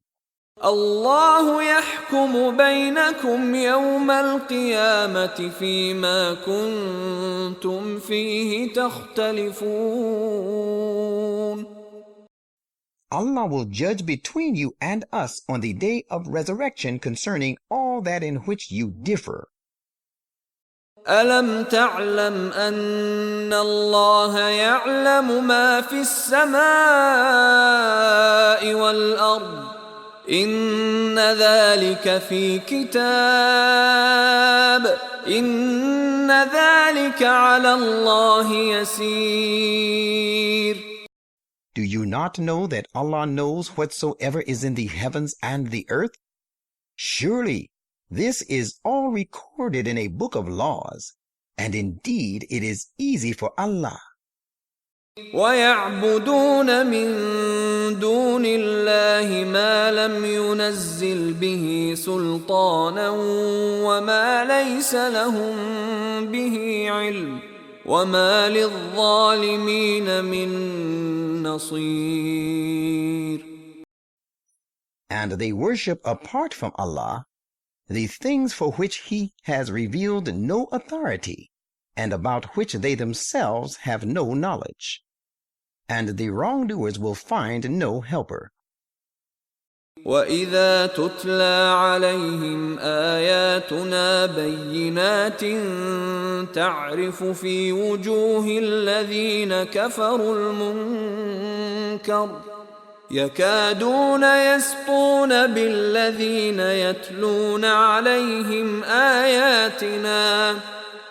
الله يحكم بينكم يوم القيامة فيما كنتم فيه تختلفون. Allah will judge between you and us on the day of resurrection concerning all that in which you differ. ألم تعلم أن الله يعلم ما في السماء والأرض إن ذلك في كتاب إن ذلك على الله يسير. Do you not know that Allah knows whatsoever is in the heavens and the earth? Surely This is all recorded in a book of laws, and indeed it is easy for Allah. ويعبدون من دون الله ما لم ينزل به سلطانا وما ليس لهم به علم وما للظالمين من نصير. And they worship apart from Allah the things for which He has revealed no authority, and about which they themselves have no knowledge. And the wrongdoers will find no helper. وَإِذَا تُتْلَى عَلَيْهِمْ آيَاتُنَا بَيِّنَاتٍ تَعْرِفُ فِي وُجُوهِ الَّذِينَ كَفَرُوا الْمُنكَرَ يَكَادُونَ يَسْطُونَ بِالَّذِينَ يَتْلُونَ عَلَيْهِمْ آيَاتِنَا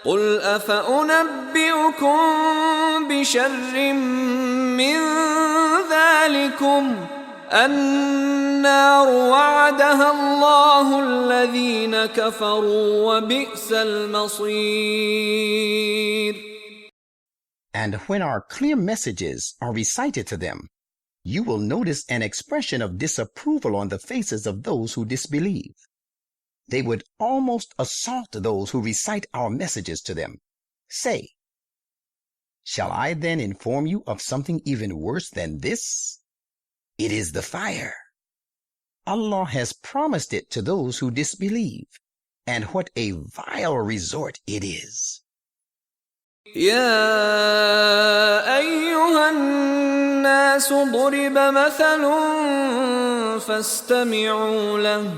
قُلْ أَفَأُنَبِّئُكُم بِشَرٍّ مِّن ذَلِكُمْ النَّارُ وَعَدَهَا اللَّهُ الَّذِينَ كَفَرُوا وَبِئْسَ الْمَصِيرُ. And when our clear messages are recited to them, you will notice an expression of disapproval on the faces of those who disbelieve. They would almost assault those who recite our messages to them. Say, shall I then inform you of something even worse than this? It is the fire. Allah has promised it to those who disbelieve, and what a vile resort it is. يا أيها الناس ضرب مثل فاستمعوا له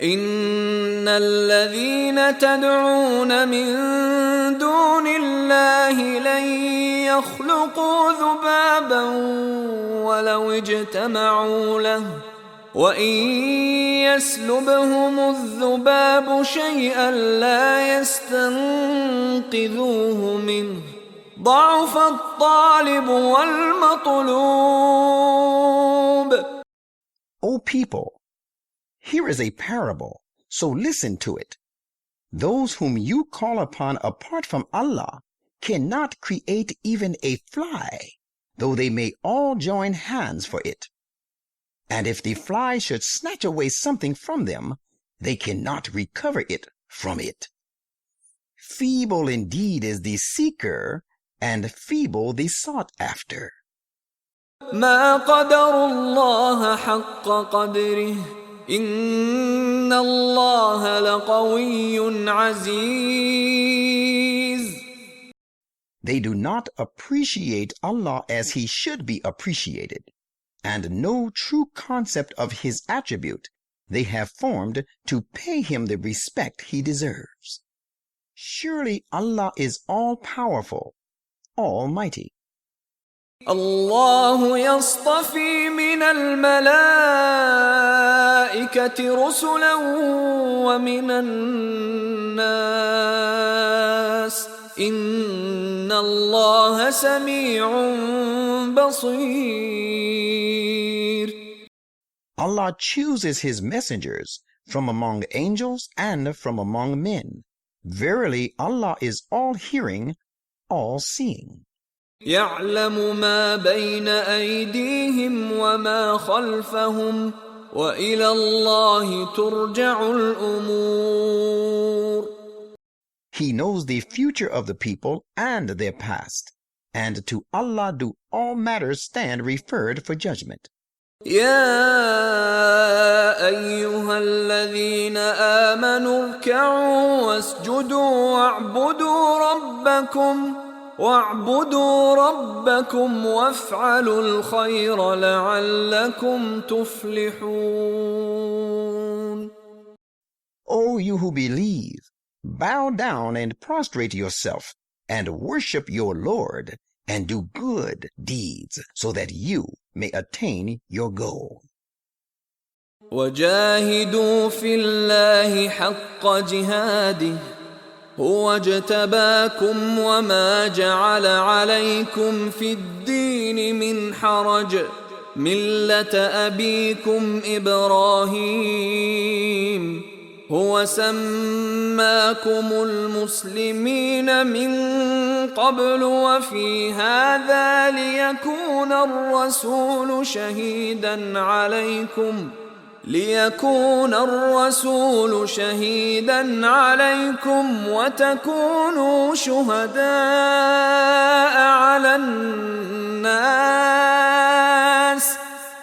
إن الذين تدعون من دون الله لن يخلقوا ذبابا ولو اجتمعوا له وإن يسلبهم الذباب شيئا لا يستنقذوه منه ضعف الطالب والمطلوب. O people, here is a parable, so listen to it. Those whom you call upon apart from Allah cannot create even a fly, though they may all join hands for it. And if the fly should snatch away something from them, they cannot recover it from it. Feeble indeed is the seeker, and feeble the sought after. ما قدر الله حق قدره إن الله لقوي عزيز. They do not appreciate Allah as He should be appreciated, and no true concept of His attribute they have formed to pay Him the respect He deserves. Surely Allah is all-powerful, almighty. الله يصطفي من الملائكة رسلا ومن الناس إن الله سميع بصير. Allah chooses His messengers from among angels and from among men. Verily, Allah is all-hearing, all-seeing. يعلم ما بين أيديهم وما خلفهم وإلى الله ترجع الأمور. He knows the future of the people and their past, and to Allah do all matters stand referred for judgment. يا أيها الذين آمنوا اركعوا واسجدوا واعبدوا ربكم وافعلوا الخير لعلكم تفلحون. O you who believe, bow down and prostrate yourself, and worship your Lord, and do good deeds, so that you may attain your goal. وجاهدوا في الله حق جهاده هو اجتباكم وما جعل عليكم في الدين من حرج ملة أبيكم إبراهيم هو سماكم المسلمين من قبل وفي هذا ليكون الرسول شهيدا عليكم وتكونوا شهداء على الناس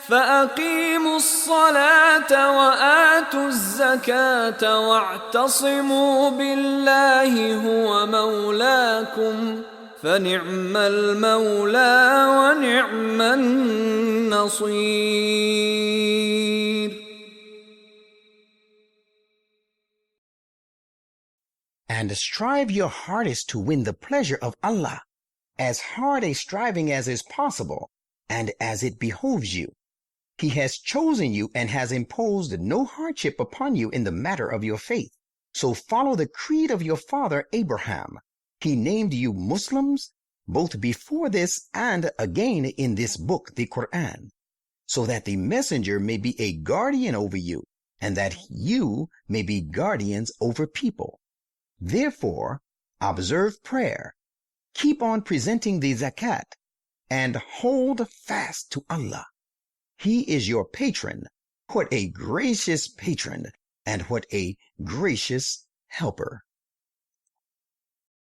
فأقيموا الصلاة وآتوا الزكاة واعتصموا بالله هو مولاكم فنعم المولى ونعم النصير. And strive your hardest to win the pleasure of Allah, as hard a striving as is possible, and as it behoves you. He has chosen you and has imposed no hardship upon you in the matter of your faith. So follow the creed of your father Abraham. He named you Muslims, both before this and again in this book, the Quran, so that the messenger may be a guardian over you, and that you may be guardians over people. Therefore, observe prayer, keep on presenting the zakat, and hold fast to Allah. He is your patron. What a gracious patron, and what a gracious helper.